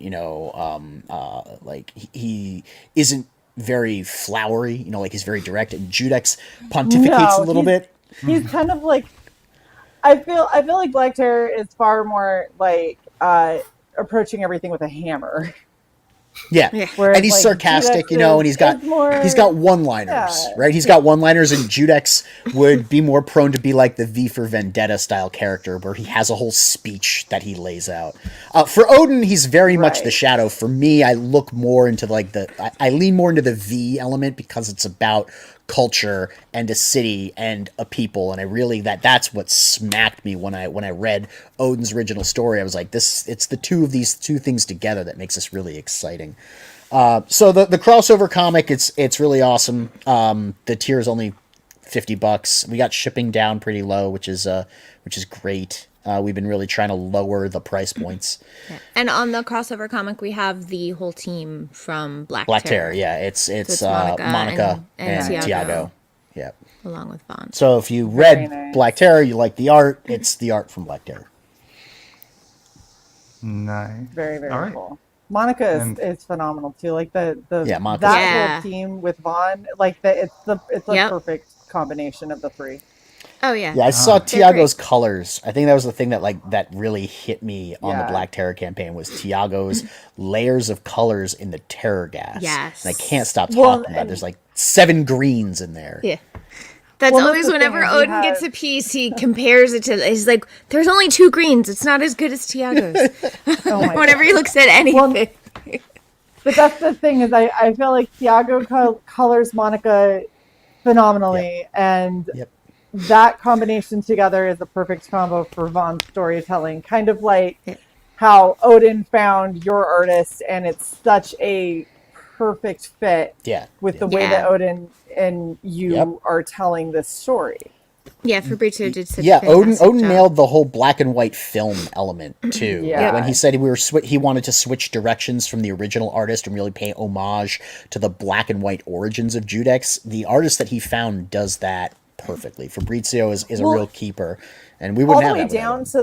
like he isn't very flowery. You know, like he's very direct, and Judex pontificates a little bit. He's kind of like, I feel like Black Terror is far more like approaching everything with a hammer. Yeah. Whereas, and he's like, sarcastic, Judex you know, and he's got one-liners, right? He's got one-liners, and Judex would be more prone to be like the V for Vendetta style character, where he has a whole speech that he lays out. For Oden, he's very much the Shadow. For me, I look more into like I lean more into the V element, because it's about culture and a city and a people, and I really that's what smacked me when I read Oden's original story. I was like, it's the two of these two things together that makes this really exciting. So the crossover comic, it's really awesome. The tier is only $50. We got shipping down pretty low, which is great. We've been really trying to lower the price points. Yeah. And on the crossover comic, we have the whole team from Black Terror. Yeah, it's Monica and Tiago. Yeah, along with Vaughn. So if you read Black Terror, you like the art. It's the art from Black Terror. Nice. Very, very All right. cool. Monica is phenomenal too. Like Monica's whole team with Vaughn, like it's a perfect combination of the three. Oh yeah. Yeah, I saw Tiago's colors. I think that was the thing that really hit me on the Black Terror campaign, was Tiago's layers of colors in the terror gas. Yes. And I can't stop talking about it. There's like 7 greens in there. Yeah. That's always whenever Oden gets a piece, he compares it to. He's like, "There's only 2 greens. It's not as good as Tiago's." Whenever he looks at anything. But that's the thing, is I feel like Tiago colors Monica phenomenally, and that combination together is a perfect combo for Vaughn's storytelling. Kind of like how Oden found your artist, and it's such a perfect fit with the way that Oden and you are telling this story. Yeah, Fabrizio did such a Oden job. nailed the whole black and white film element too. When he said he wanted to switch directions from the original artist and really pay homage to the black and white origins of Judex, the artist that he found does that perfectly. Fabrizio is a real keeper, and we wouldn't have that. All the way down to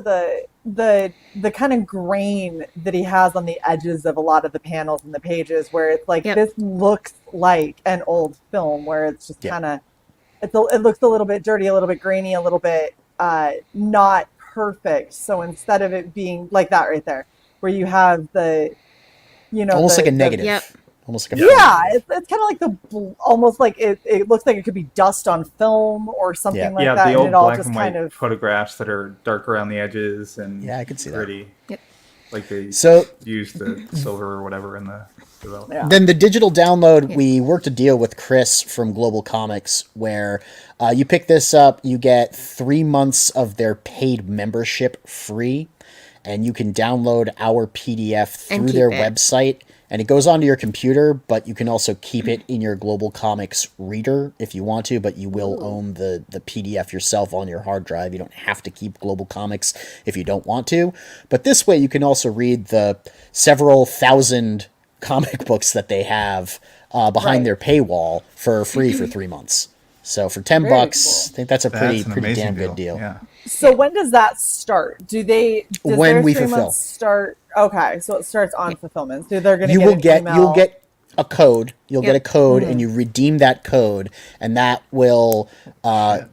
the kind of grain that he has on the edges of a lot of the panels and the pages, where it's like this looks like an old film, where it's just kind of it looks a little bit dirty, a little bit grainy, a little bit not perfect. So instead of it being like that right there, where you have almost like a negative. Almost like it's kind of like almost like it looks like it could be dust on film or something like that. The old and it all black just and kind white of photographs that are dark around the edges and I could see gritty. Yep. Like they used the silver or whatever in the development. Then the digital download, we worked a deal with Chris from Global Comics where you pick this up, you get 3 months of their paid membership free, and you can download our PDF through their website. And it goes onto your computer, but you can also keep it in your Global Comics reader if you want to, but you will own the PDF yourself on your hard drive. You don't have to keep Global Comics if you don't want to. But this way you can also read the several thousand comic books that they have behind their paywall for free for 3 months. So for $10, cool. I think that's a pretty damn good deal. Yeah. So when does that start? Does when we fulfill start? Okay, so it starts on fulfillment. So they're going to you'll get a code. You'll get a code, and you redeem that code, and that will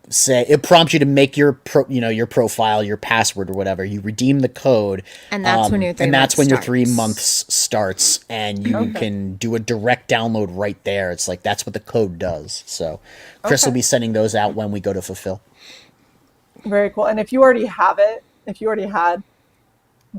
say it prompts you to make your profile, your password, or whatever. You redeem the code, and that's when your 3 months starts, and you can do a direct download right there. It's like that's what the code does. So Chris will be sending those out when we go to fulfill. Very cool. And if you already have it, if you already had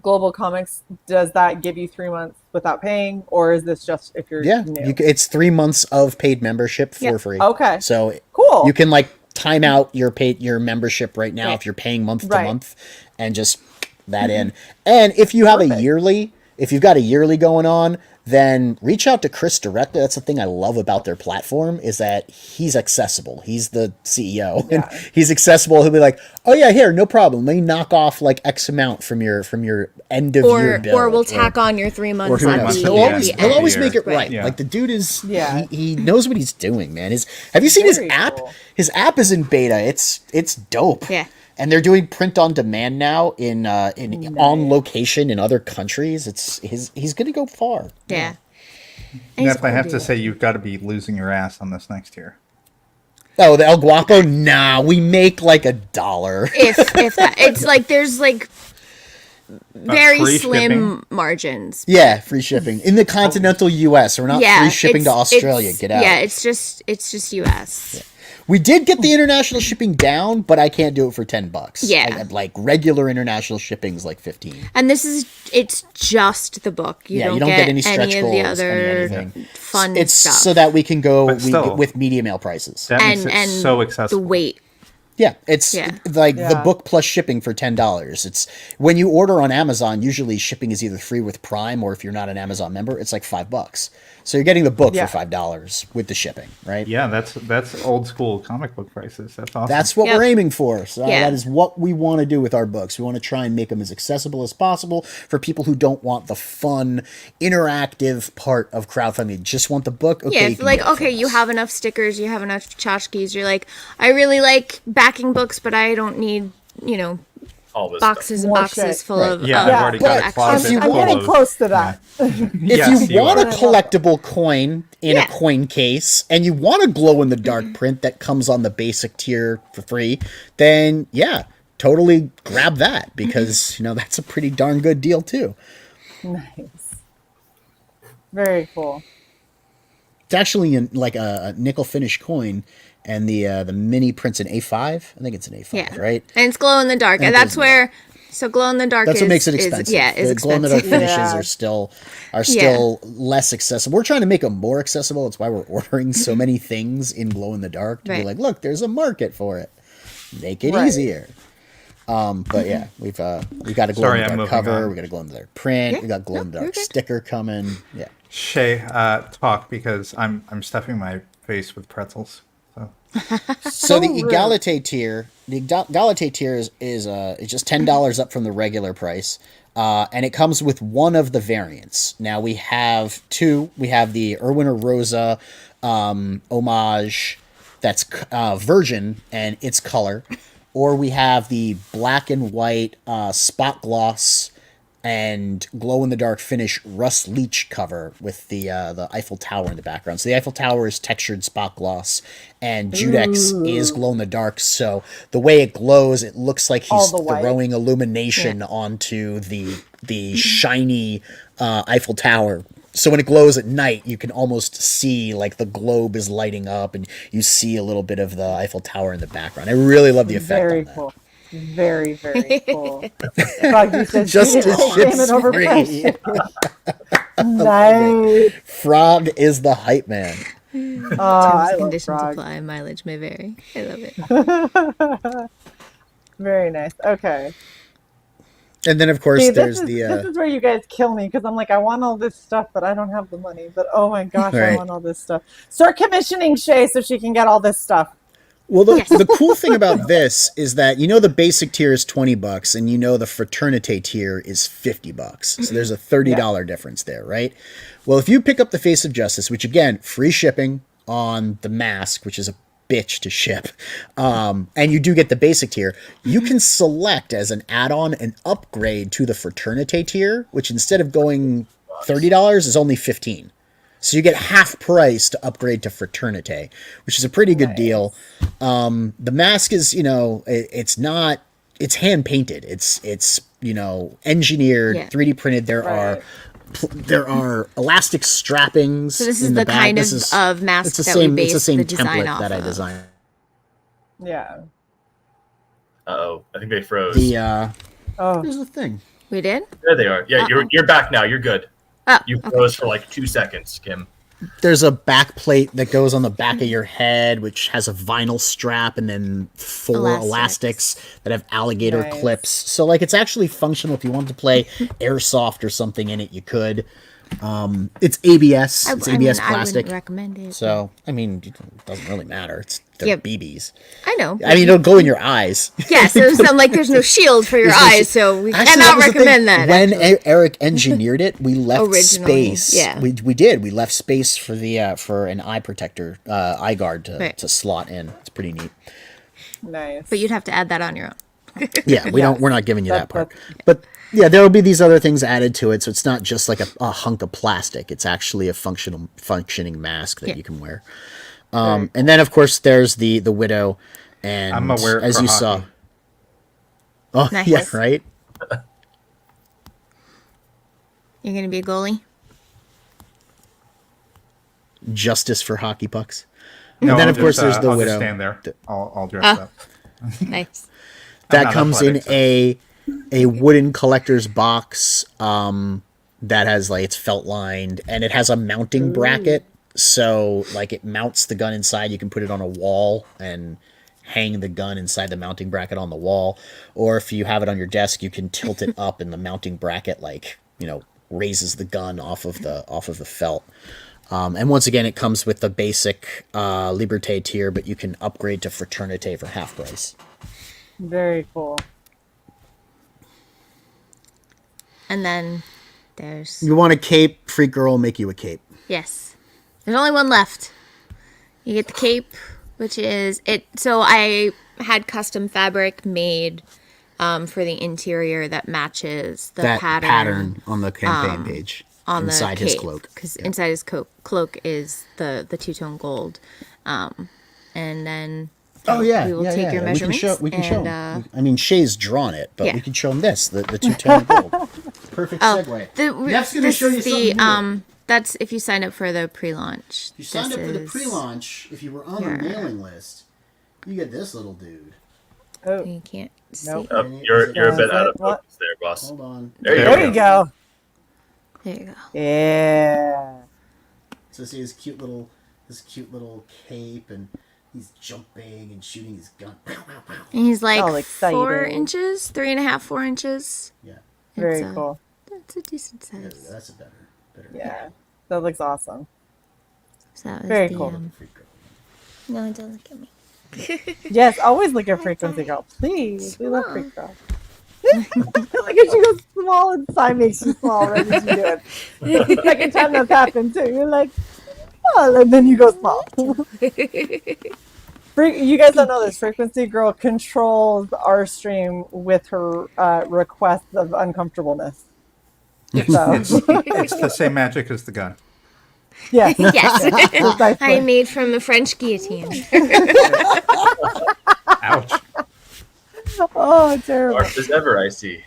Global Comics, does that give you 3 months without paying, or is this just if you're new? It's 3 months of paid membership for free. Okay. So cool. You can like time out your membership right now if you're paying month to month, and just that in. And if you have if you've got a yearly going on, then reach out to Chris directly. That's the thing I love about their platform, is that he's accessible. He's the CEO, and he's accessible. He'll be like, "Oh yeah, here, no problem. Let me knock off like X amount from your end of year bill, or we'll tack on your 3 months." He'll always make it right. Like the dude is, he knows what he's doing, man. Have you seen his app? Cool. His app is in beta. It's dope. Yeah. And they're doing print on demand now in on location in other countries. He's gonna go far. Yeah. Neff, I have to say, you've got to be losing your ass on this next tier. Oh, the El Guapo? Nah, we make like $1. If that, it's like there's like very slim shipping margins. Yeah, free shipping in the continental U.S. We're not free shipping to Australia. Get out. Yeah, it's just U.S. Yeah. We did get the international shipping down, but I can't do it for $10. Yeah, like regular international shipping is like $15. And it's just the book. You don't get any stretch goals, any of the other fun it's stuff. So that we can go with media mail prices. That makes it so accessible. The weight. Yeah, it's like the book plus shipping for $10. It's when you order on Amazon, usually shipping is either free with Prime, or if you're not an Amazon member, it's like $5. So you're getting the book for $5 with the shipping, right? Yeah, that's old school comic book prices. That's awesome. That's what we're aiming for. So that is what we want to do with our books. We want to try and make them as accessible as possible for people who don't want the fun, interactive part of crowdfunding. Just want the book. Okay, you have enough stickers, you have enough tchotchkes. You're like, I really like backing books, but I don't need, all this boxes and boxes full of. I've already got a closet. I'm getting close to that. If you want a collectible coin in a coin case, and you want a glow in the dark print that comes on the basic tier for free, then totally grab that, because that's a pretty darn good deal too. Nice. Very cool. It's actually in like a nickel finish coin. And the mini print's an A5. I think it's an A5, right? And it's glow in the dark, and that's where. So glow in the dark. That's what makes it expensive. The glow in the dark finishes are still less accessible. We're trying to make them more accessible. It's why we're ordering so many things in glow in the dark to be like, look, there's a market for it. Make it easier. But yeah, we've got a glow in the dark cover. We got a glow in the dark print. We got glow in the dark sticker coming. Yeah. Shae, talk, because I'm stuffing my face with pretzels. So the Egalite tier, is just $10 up from the regular price, and it comes with one of the variants. Now we have two. We have the Erwin or Rosa homage, that's virgin and its color, or we have the black and white spot gloss and glow in the dark finish rust leach cover with the Eiffel Tower in the background. So the Eiffel Tower is textured spot gloss, and Judex is glow in the dark. So the way it glows, it looks like he's throwing illumination onto the shiny Eiffel Tower. So when it glows at night, you can almost see like the globe is lighting up, and you see a little bit of the Eiffel Tower in the background. I really love the effect on that. Cool. Very, very cool. Frog says just to ship free. Nice. Frog is the hype man. Terms conditions apply. Mileage may vary. I love it. Very nice. Okay. And then, of course, this is where you guys kill me, because I'm like, I want all this stuff, but I don't have the money. But oh my gosh, I want all this stuff. Start commissioning Shae so she can get all this stuff. Well, the cool thing about this is that the basic tier is $20, and the fraternity tier is $50. So there's a $30 difference there, right? Well, if you pick up the Face of Justice, which again, free shipping on the mask, which is a bitch to ship, and you do get the basic tier, you can select as an add-on an upgrade to the fraternity tier, which instead of going $30 is only $15. So you get half price to upgrade to fraternity, which is a pretty good deal. The mask is, it's hand painted. It's engineered, 3D printed. There are elastic strappings. So this is in the back. kind of mask that we base the design off that I of. designed. Yeah. Uh-oh, I think they froze. There's a thing. We did? There they are. Yeah, you're back now. You're good. Oh, You froze for like 2 seconds, Kim. There's a back plate that goes on the back of your head, which has a vinyl strap, and then 4 elastics that have alligator clips. So, like, it's actually functional. If you want to play airsoft or something in it, you could. It's ABS. It's ABS plastic. I wouldn't recommend it. So, I mean, it doesn't really matter. They're BBs. I know. I mean, it'll go in your eyes. Yeah, so there's no shield for your eyes, so we cannot recommend that. When Eric engineered it, we left Originally, space. yeah. We did. We left space for the for an eye protector, eye guard to slot in. It's pretty neat. Nice. But you'd have to add that on your own. Yeah, we're not giving you that part. But yeah, there will be these other things added to it, so it's not just like a hunk of plastic. It's actually a functioning mask that you can wear. And then, of course, there's the Widow, and I'm aware as you saw. Oh, Nice. yeah, right? You're going to be a goalie? Justice for hockey pucks. No, And then, I'll of course, just, there's the I'll Widow. Just stand there. I'll dress up. Nice. That comes in a wooden collector's box that has, like, it's felt lined, and it has a mounting bracket. So, like, it mounts the gun inside. You can put it on a wall and hang the gun inside the mounting bracket on the wall. Or if you have it on your desk, you can tilt it up, and the mounting bracket, like, raises the gun off of the felt. And once again, it comes with the basic Liberté tier, but you can upgrade to Fraternité for half price. Very cool. And then there's... You want a cape? Freak Girl will make you a cape. Yes. There's only one left. You get the cape, which is it. So I had custom fabric made for the interior that matches the pattern on the campaign page on inside the his cape, cloak. because inside his cloak is the two-tone gold, and then we will take your measurements. We can show him. I mean, Shae's drawn it, but we can show him this, the two-tone gold. Perfect segue. Neff's going to show you something new. That's if you sign up for the pre-launch. If you signed up for the pre-launch, if you were on the mailing list, you get this little dude. Oh, you can't see. You're a bit out of focus there, boss. Hold on. There you go. There you go. Yeah. So see his cute little cape, and he's jumping and shooting his gun. And he's like all excited. 4 inches, 3.5, 4 inches. Yeah. Very cool. That's a decent size. That's a better. Yeah. That looks awesome. So that was Very cool. No, don't look at me. Yes, always look at Frequency Girl. Please. We love Freak Girl. Look at you go small inside makes you small right as you do it. Second time that's happened too. You're like, oh, and then you go small. You guys don't know this. Frequency Girl controls our stream with her requests of uncomfortableness. So. It's the same magic as the gun. Yes. Yes. I am made from a French guillotine. Ouch. Oh, terrible. Sharp as ever, I see.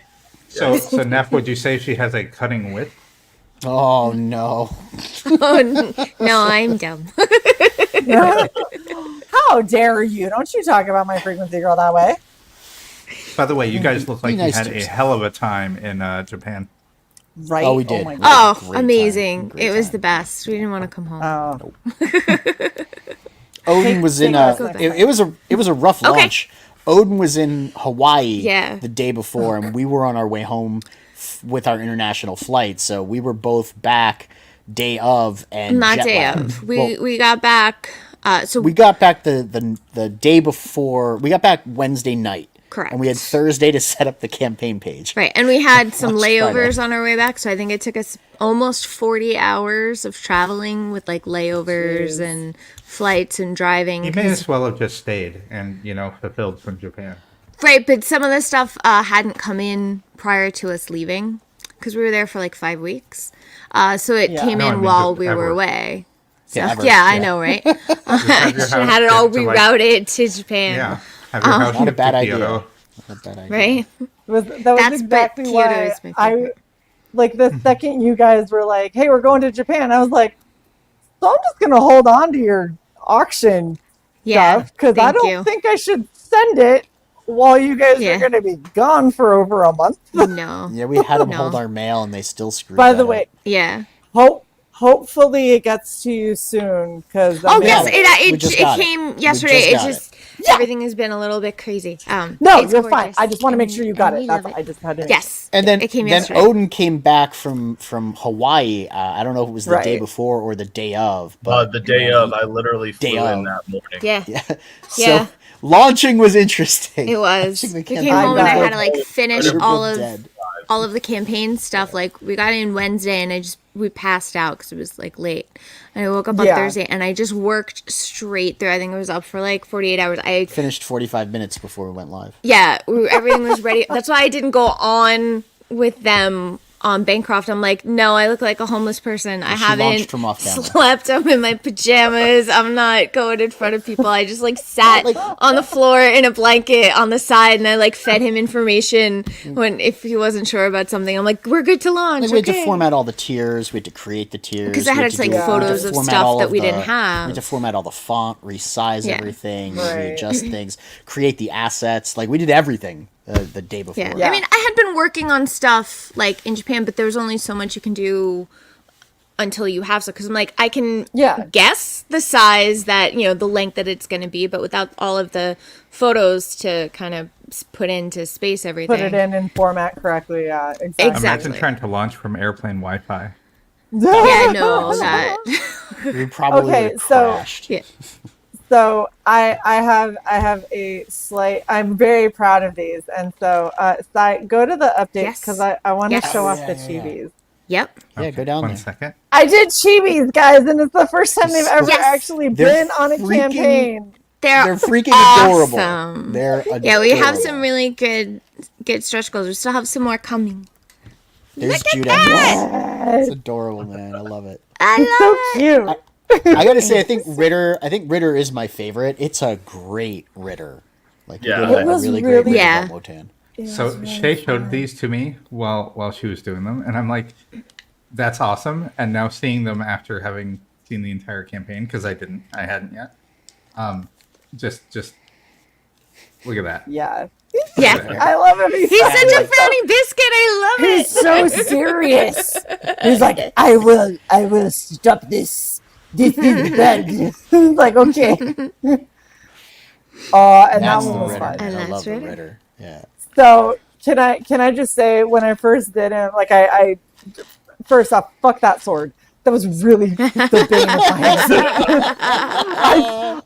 So Neff, would you say she has a cutting wit? Oh no. Oh, no, I'm dumb. How dare you? Don't you talk about my Frequency Girl that way. By the way, you guys look like nice you had a hell of a time in Japan. Right? Oh, we did. my Oh, Great amazing. time. It was the best. We didn't want to come home. Oh. Odin was in it was a rough launch. Odin was in Hawaii the day before, and we were on our way home with our international flight. So we were both back day of and Not jet day lagged. of. We got back. So we got back the day before. We got back Wednesday night. Correct. And we had Thursday to set up the campaign page. Right, and we had some Watch layovers Friday. on our way back, so I think it took us almost 40 hours of traveling with like layovers and flights and driving. You may as well have just stayed and fulfilled from Japan. Right, but some of the stuff hadn't come in prior to us leaving because we were there for like 5 weeks. So it came in while we were away. So, I know, right? I should have had it all rerouted to Japan. Yeah. Have your house Not a shipped bad to idea. Kyoto. Not a bad idea. Right? That was exactly why is my favorite. the second you guys were like, hey, we're going to Japan, I was like, so I'm just going to hold on to your auction stuff because I don't think I should send it while you guys are going to be gone for over a month. No. Yeah, we had them hold our mail, and they still screwed. By the way, yeah. Hopefully it gets to you soon because yes, it came yesterday. It's just everything has been a little bit crazy. No, you're fine. I just want to make sure you got it. That's I just had to. Yes, and then it came then yesterday. Oden came back from Hawaii. I don't know if it was the day before or the day of, but the day of. I literally flew in that morning. Yeah. So launching was interesting. It was. We came home and I had to like finish all of the campaign stuff. Like we got in Wednesday and we passed out because it was like late. And I woke up on Thursday and I just worked straight through. I think I was up for like 48 hours. I finished 45 minutes before we went live. Yeah, everything was ready. That's why I didn't go on with them on Bancroft. I'm like, no, I look like a homeless person. I haven't slept. I'm in my pajamas. I'm not going in front of people. I just like sat on the floor in a blanket on the side, and I like fed him information if he wasn't sure about something. I'm like, we're good to launch. We had to format all the tiers. We had to create the tiers because I had to take photos of stuff that we didn't have. We had to format all the font, resize everything, readjust things, create the assets. Like we did everything. The day before. Yeah. I mean, I had been working on stuff like in Japan, but there's only so much you can do until you have stuff. Because I'm like, I can guess the size that, the length that it's going to be, but without all of the photos to kind of put into space everything. Put it in format correctly. Yeah, exactly. Imagine trying to launch from airplane Wi-Fi. Yeah, no, that. We probably crashed. Yeah. So I have a slight. I'm very proud of these, and so go to the updates because I want to show off the chibis. Yep. Yeah, go down there. 1 second. I did chibis, guys, and it's the first time they've ever actually been on a campaign. They're freaking awesome. adorable. They're adorable. Yeah, we have some really good stretch goals. We still have some more coming. There's Judex. It's adorable, man. I love it. It's so cute. I gotta say, I think Ritter is my favorite. It's a great Ritter. Like, yeah, it was really great Ritter about Wotan. So Shae showed these to me while she was doing them, and I'm like, "That's awesome!" And now seeing them after having seen the entire campaign, because I hadn't yet. Just look at that. Yeah. Yeah, I love him. He's such a fatty biscuit. I love it. He's so serious. He's like, I will stop this. This is bad. He's like, okay. And that one was fun. And I love the Ritter. Yeah. So can I just say, when I first did him, like I first off, fuck that sword. That was really the bane of my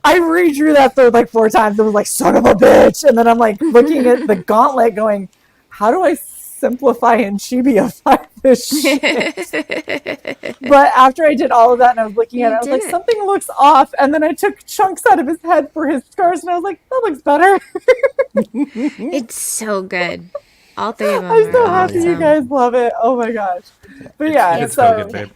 I redrew that sword like 4 times. It was like, son of a bitch. And then I'm like looking at the gauntlet going, how do I simplify and chibi-ify this shit? But after I did all of that and I was looking at it, I was like, something looks off. And then I took chunks out of his head for his scars and I was like, that looks better. It's so good. All 3 of them. I'm so happy you guys love it. Oh my gosh. But yeah, it's so good, babe.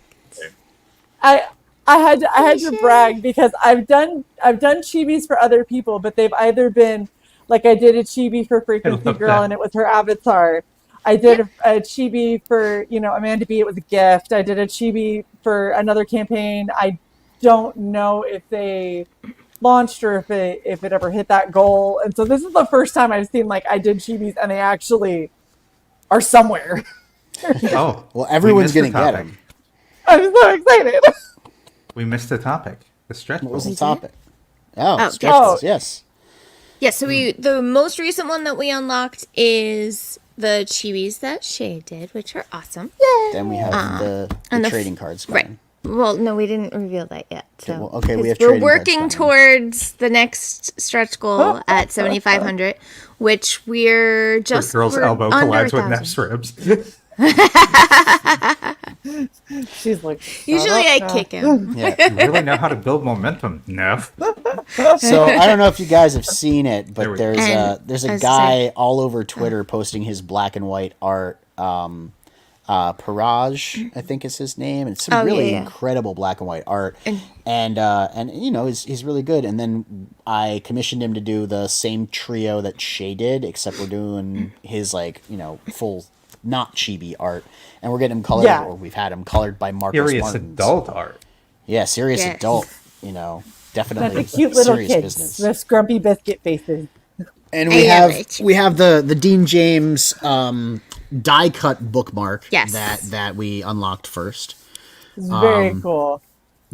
I had to brag because I've done chibis for other people, but they've either been like, I did a chibi for Frequency Girl and it was her avatar. I did a chibi for Amanda B. It was a gift. I did a chibi for another campaign. I don't know if they launched or if it ever hit that goal. And so this is the first time I've seen like I did chibis and they actually are somewhere. Oh, well, everyone's gonna get them. I'm so excited. We missed the topic. The stretch. What was the topic? Stretch goals, yes. Yeah, so the most recent one that we unlocked is the chibis that Shae did, which are awesome. Yay! Then we have the trading cards coming. Right. Well, no, we didn't reveal that yet. So okay, we have we're working towards the next stretch goal at 7,500, which we're just girl's elbow collides with Neff's ribs. She's like, usually I kick him. Yeah, you really know how to build momentum, Neff. So I don't know if you guys have seen it, but there's a guy all over Twitter posting his black and white art. Paraj, I think is his name, and it's some really incredible black and white art, and he's really good. And then I commissioned him to do the same trio that Shae did, except we're doing his full not chibi art, and we're getting him colored, or we've had him colored by Marcus Serious Martins. Adult art. Yeah, serious adult. Definitely the cute little serious kids business. with scrumpy biscuit faces. And we have the Dean James die cut bookmark that we unlocked first. It's very cool.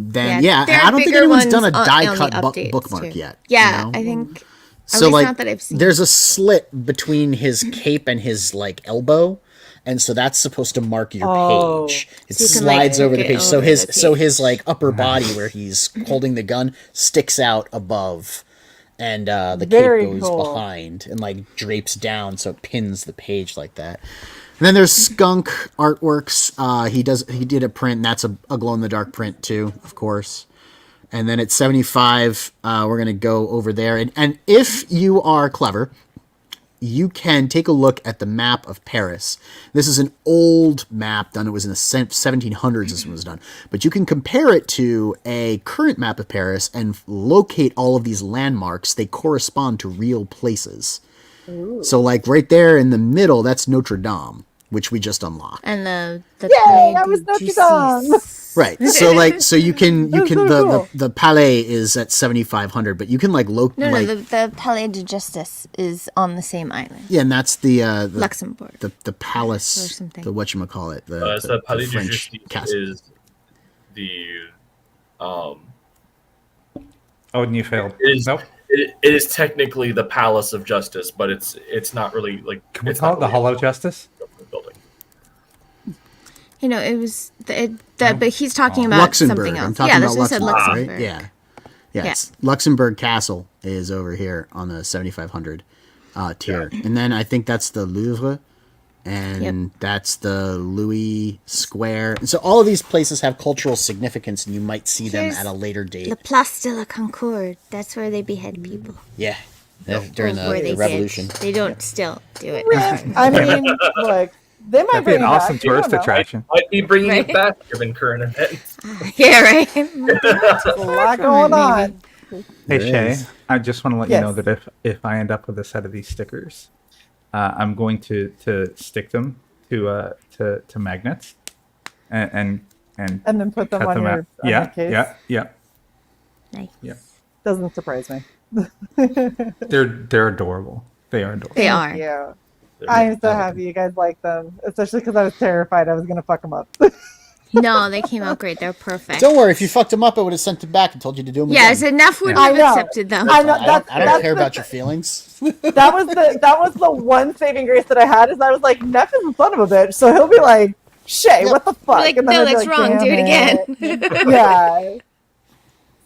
Then I don't think anyone's done a die cut bookmark yet. Yeah, you know? I think. So like, not that I've seen. there's a slit between his cape and his like elbow, and so that's supposed to mark your page. It slides over the page. So his like upper body where he's holding the gun sticks out above, and the cape goes behind and like drapes down, so it pins the page like that. And then there's Skunk Artworks. He did a print, and that's a glow in the dark print too, of course. And then at 75, we're going to go over there. And if you are clever, you can take a look at the map of Paris. This is an old map done. It was in the 1700s this one was done. But you can compare it to a current map of Paris and locate all of these landmarks. They correspond to real places. Ooh. So like right there in the middle, that's Notre Dame, which we just unlocked. And the Yay, I was Notre Dame. Right. So you can cool. the Palais is at 7,500, but you can like the Palais de Justice is on the same island. Yeah, and that's the Luxembourg. The palace or something. the whatchamacallit, the Palais de French Justice castle. is the Oh, and you failed. Nope. It is technically the Palace of Justice, but it's not really like. Can we call it the Hollow Justice? Building. You know, it was but he's talking about Luxembourg. something else. I'm talking about Luxembourg, Luxembourg. right? Yeah. Yes. Luxembourg Castle is over here on the 7,500 tier. And then I think that's the Louvre, and that's the Louis Square. And so all of these places have cultural significance, and you might see them at a later date. La Place de la Concorde. That's where they behead people. Yeah. During the Revolution. They don't still do it. I mean, look, they might be an awesome tourist attraction. Might be bringing it back given current events. Yeah, right. There's a lot going on. Hey Shae, I just want to let you know that if I end up with a set of these stickers, I'm going to stick them to magnets, and then put them on your case. Yeah. Nice. Yeah. Doesn't surprise me. They're adorable. They are adorable. They are. Yeah. I'm so happy you guys like them, especially because I was terrified I was gonna fuck them up. No, they came out great. They're perfect. Don't worry, if you fucked them up, I would have sent them back and told you to do them again. Yeah, so Neff would have accepted them. I don't care about your feelings. That was the one saving grace that I had is I was like, Neff is a son of a bitch, so he'll be like, Shae, what the fuck? Like, and no, I'd be that's wrong. Do it again. Yeah.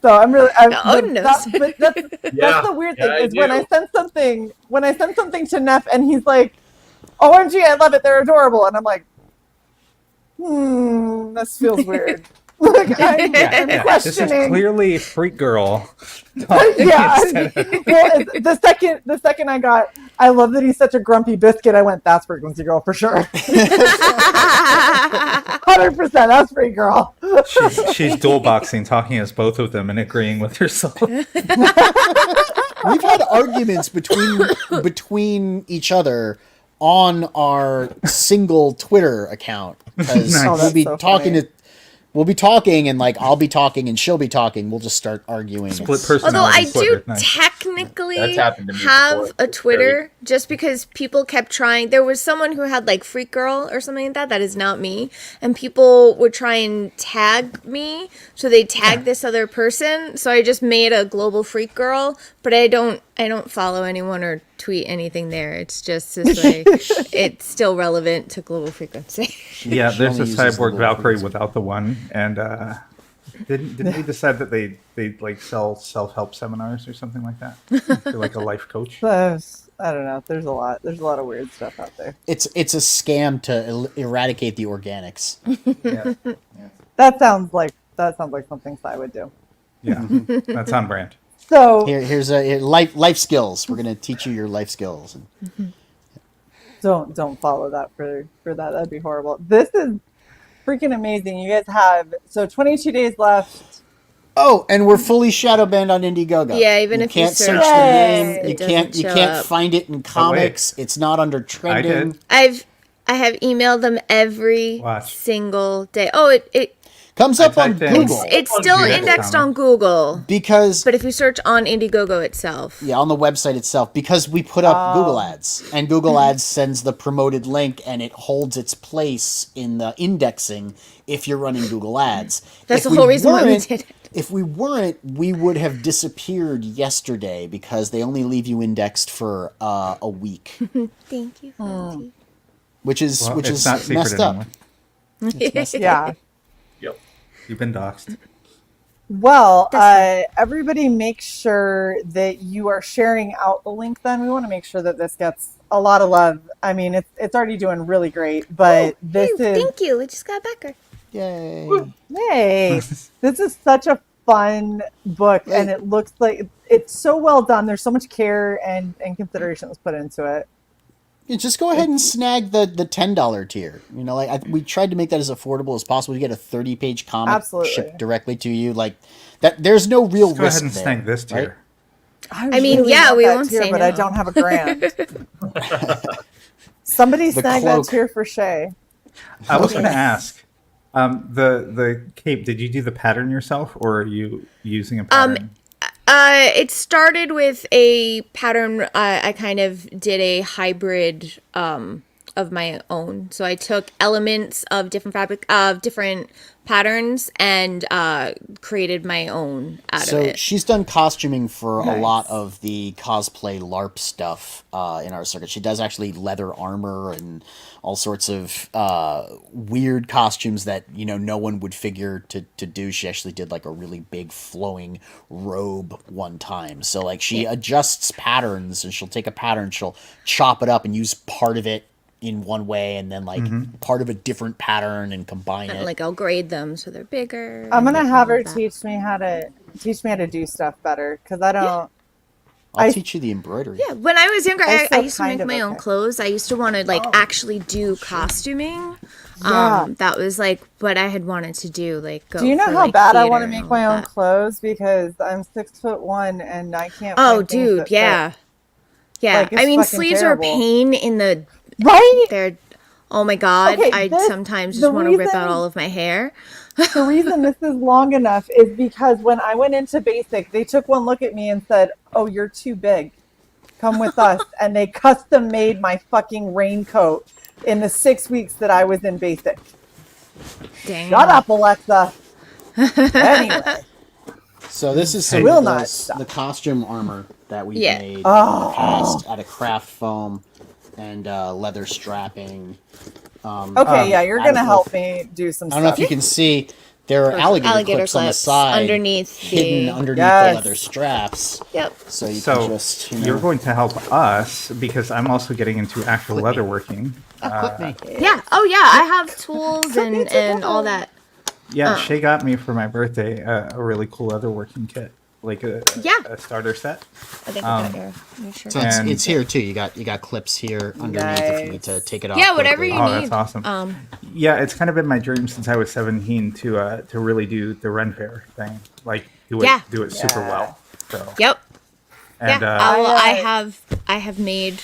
So I'm really. Oden knows. That's the weird thing is when I send something to Neff and he's like, "OMG, I love it. They're adorable," and I'm like, this feels weird. Like, I'm questioning. This is clearly Freq girl. Yeah. The second I got, I love that he's such a grumpy biscuit. I went, that's Frequency Girl for sure. 100%, that's Freq Girl. She's dual boxing, talking as both of them and agreeing with herself. We've had arguments between each other on our single Twitter account because we'll be talking and like I'll be talking and she'll be talking. We'll just start arguing. Split personality. Although I Twitter. do technically have a Twitter just because people kept trying. There was someone who had like Freq Girl or something like that. That is not me. And people would try and tag me. So they tagged this other person. So I just made a global Freq Girl, but I don't follow anyone or tweet anything there. It's just this way. It's still relevant to global frequency. Yeah, there's a Cyborg Valkyrie without the one, and didn't we decide that they like sell self-help seminars or something like that? They're like a life coach. I don't know. There's a lot of weird stuff out there. It's a scam to eradicate the organics. Yeah. That sounds like something Cy would do. Yeah, that's on brand. So here's life skills. We're gonna teach you your life skills. Don't follow that for that. That'd be horrible. This is freaking amazing. You guys have 22 days left. Oh, and we're fully shadow banned on Indiegogo. Yeah, even you if you can't search the name, it you can't find it in comics. It's not under trending. I have emailed them every single day. Oh, it Comes up on typed in- Google. It's still Judex indexed comic. on Google. Because But if you search on Indiegogo itself. yeah, on the website itself, because we put up Google ads, and Google ads sends the promoted link, and it holds its place in the indexing if you're running Google ads. That's If the whole we reason why we weren't- did it. If we weren't, we would have disappeared yesterday because they only leave you indexed for a week, Thank you. Auntie. which is Well, which it's is not secret messed up. anymore. Yeah. Yep. You've been doxxed. Well, everybody make sure that you are sharing out the link then. We want to make sure that this gets a lot of love. I mean, it's already doing really great, but this is... Thank you. We just got a backer. Yay! Hey, this is such a fun book, and it looks like it's so well done. There's so much care and consideration was put into it. Yeah, just go ahead and snag the $10 tier. You know, like we tried to make that as affordable as possible. You get a 30-page comic Absolutely. shipped directly to you. Like that, there's no real Just go risk ahead and there, snag this right? tier. I mean, really yeah, want we that won't tier, say but no. I don't have a grand. Somebody The snag cloak. that tier for Shae. I was going to ask, the cape. Did you do the pattern yourself, or are you using a pattern? It started with a pattern. I kind of did a hybrid of my own. So I took elements of different different patterns and created my own out of it. She's done costuming for a lot of the cosplay LARP stuff in our circuit. She does actually leather armor and all sorts of weird costumes that, you know, no one would figure to do. She actually did like a really big flowing robe one time. So like she adjusts patterns, and she'll take a pattern, she'll chop it up and use part of it in one way and then like part of a different pattern and combine it. Like I'll grade them so they're bigger. I'm gonna and have her all that. teach me how to do stuff better, because I don't. I'll teach you the embroidery. Yeah, when I was younger, I still used to kind make of my own okay. clothes. I used to want to like actually do costuming. Yeah. That was like what I had wanted to do. Like, go Do you know for, how like, bad I want to theater and make all my of own that. clothes, because I'm 6'1" and I can't. Oh, find things dude, that fit. yeah, yeah. Like, it's I mean, fucking sleeves terrible. are a pain in the. Right? They're. Oh my god! Okay, I this- sometimes the just want to rip reason- out all of my hair. The reason this is long enough is because when I went into basic, they took one look at me and said, "Oh, you're too big. Come with us." And they custom made my fucking raincoat in the 6 weeks that I was in basic. Dang. Shut up, Alexa. Anyway. So this is some Will of not the, stop. the costume armor that we Yeah. made in Oh. the past out of craft foam and leather strapping. Okay, yeah, you're gonna help me do some I stuff. don't know if you can see, there are alligator clips on the side underneath hidden the. underneath Yes. the leather straps. Yep. So you So can just, you know, you're going to help us because I'm also getting into actual leatherworking. clip me. Yeah. Oh yeah. I have tools and all that. Yeah, Shae got me for my birthday a really cool leatherworking kit, like a starter set. I think I got your shirt. So And- it's here too. You got clips here underneath if you need to take it off. Yeah, whatever quickly. you Oh, need. that's awesome. Yeah, it's kind of been my dream since I was 17 to really do the Ren Fair thing, like do it super well. So Yep. and yeah. I have made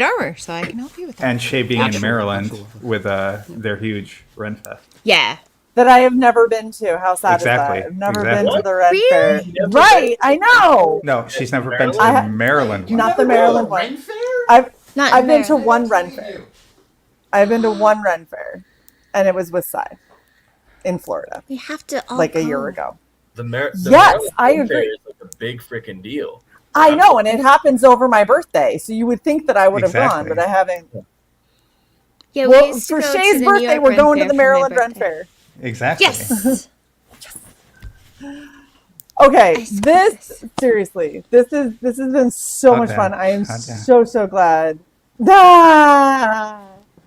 armor, so I can help you with that. and Shae being in Maryland with their huge Ren Fest. Yeah. That I have never been to. How sad Exactly, is that? I've never exactly. been to the Red Really? Fair. Never Right, I know. No, she's never been to I the ha- Maryland one. Not the Maryland one. I've been to one Ren Fair. I've been to one Ren Fair, and it was with Cy in Florida, We have to all like a go. year ago. The Yes, Maryland I Film Fair agree. is like a big freaking deal. I know, and it happens over my birthday, so you would think that I would have gone, Exactly. but I haven't. Yeah, Well, we used to for go to Shae's the New birthday, York we're Ren going to Fair the for my Maryland Ren birthday. Fair. Exactly. Yes. Okay, seriously, this has been so Hot much damn. fun. I am Hot damn. so glad. Ah!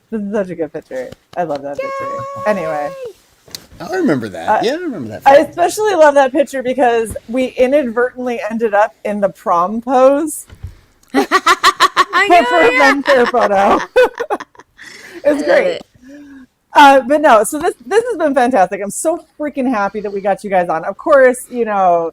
This is such a good picture. I love that picture. Anyway, I remember that. Yeah, I remember that. I especially love that picture because we inadvertently ended up in the prom pose for a Ren Fair photo. It's great. But no, so this has been fantastic. I'm so freaking happy that we got you guys on. Of course, you know,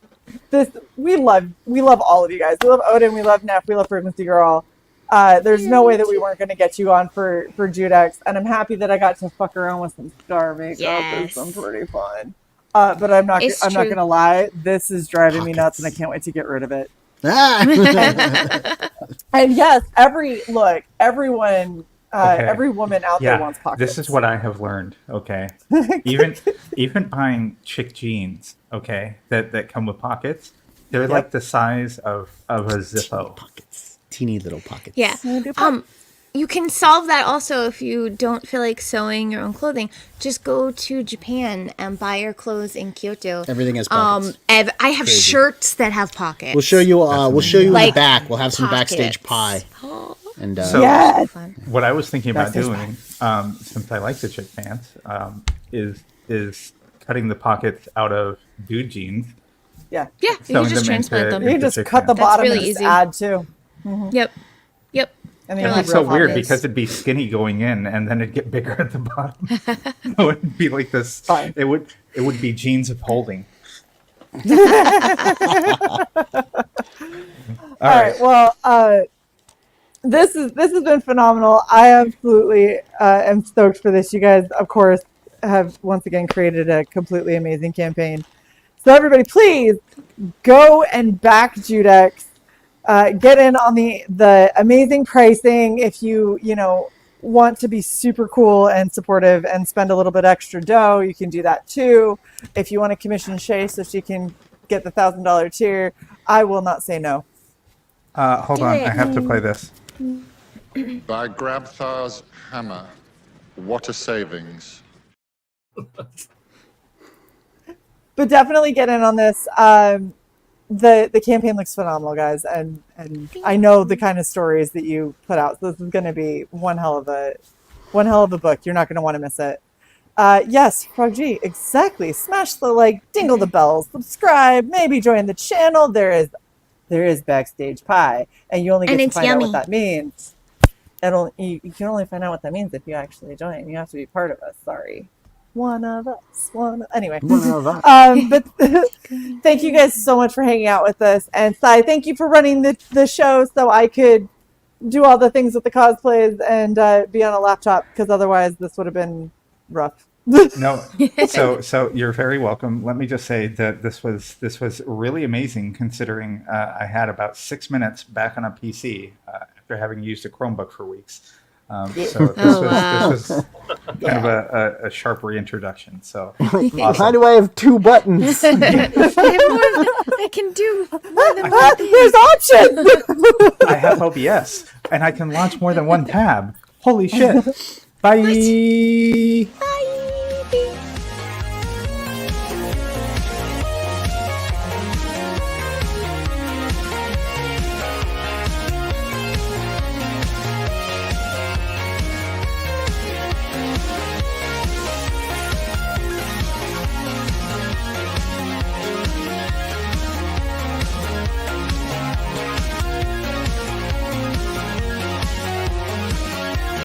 we love all of you guys. We love Oden, we love Neff, we love Frequency Girl. There's no way that we weren't going to get you on for Judex, and I'm happy that I got to fuck around with some star makeup. Yes. It's been pretty fun. But I'm not going to lie. This is driving me nuts, and I can't wait to get rid of it. And yes, every woman out there wants pockets. This is what I have learned. Okay, even buying chick jeans, okay, that come with pockets, they're like the size of a Zippo. Pockets, teeny little pockets. Yeah. You can solve that also if you don't feel like sewing your own clothing. Just go to Japan and buy your clothes in Kyoto. Everything has pockets. I have shirts that have pockets. We'll show you. We'll show you in the back. We'll have some pockets. backstage pie. And So what I was thinking about doing, since I like the chick pants, is cutting the pockets out of dude jeans. Yeah. Yeah. You can just transplant them. You can just cut the bottom really and just easy. add too. Mm-hmm. Yep. And it's so weird because it'd be skinny going in and then it'd get bigger at the bottom. So it'd be like this. Fine. It would be jeans of holding. All right. Well, this has been phenomenal. I absolutely am stoked for this. You guys, of course, have once again created a completely amazing campaign. So everybody, please go and back Judex. Get in on the amazing pricing if you want to be super cool and supportive and spend a little bit extra dough. You can do that too. If you want to commission Shae so she can get the $1,000 tier, I will not say no. Hold on, I have to play this. By Grabthar's hammer, what a savings. But definitely get in on this. The campaign looks phenomenal, guys, and I know the kind of stories that you put out. So this is going to be one hell of a book. You're not going to want to miss it. Yes, Frog G, exactly. Smash the like, dingle the bells, subscribe, maybe join the channel. There is backstage pie, and you only get to find out what that means. You can only find out what that means if you actually join. You have to be part of us. Sorry. One of us. Anyway. But thank you guys so much for hanging out with us. And Sai, thank you for running the show so I could do all the things with the cosplays and be on a laptop, because otherwise this would have been rough. No, so you're very welcome. Let me just say that this was really amazing, considering I had about 6 minutes back on a PC after having used a Chromebook for weeks. So this was kind of a sharp reintroduction. So awesome. Why do I have 2 buttons? I can do more than one thing. There's options. I have OBS and I can launch more than one tab. Holy shit! Bye.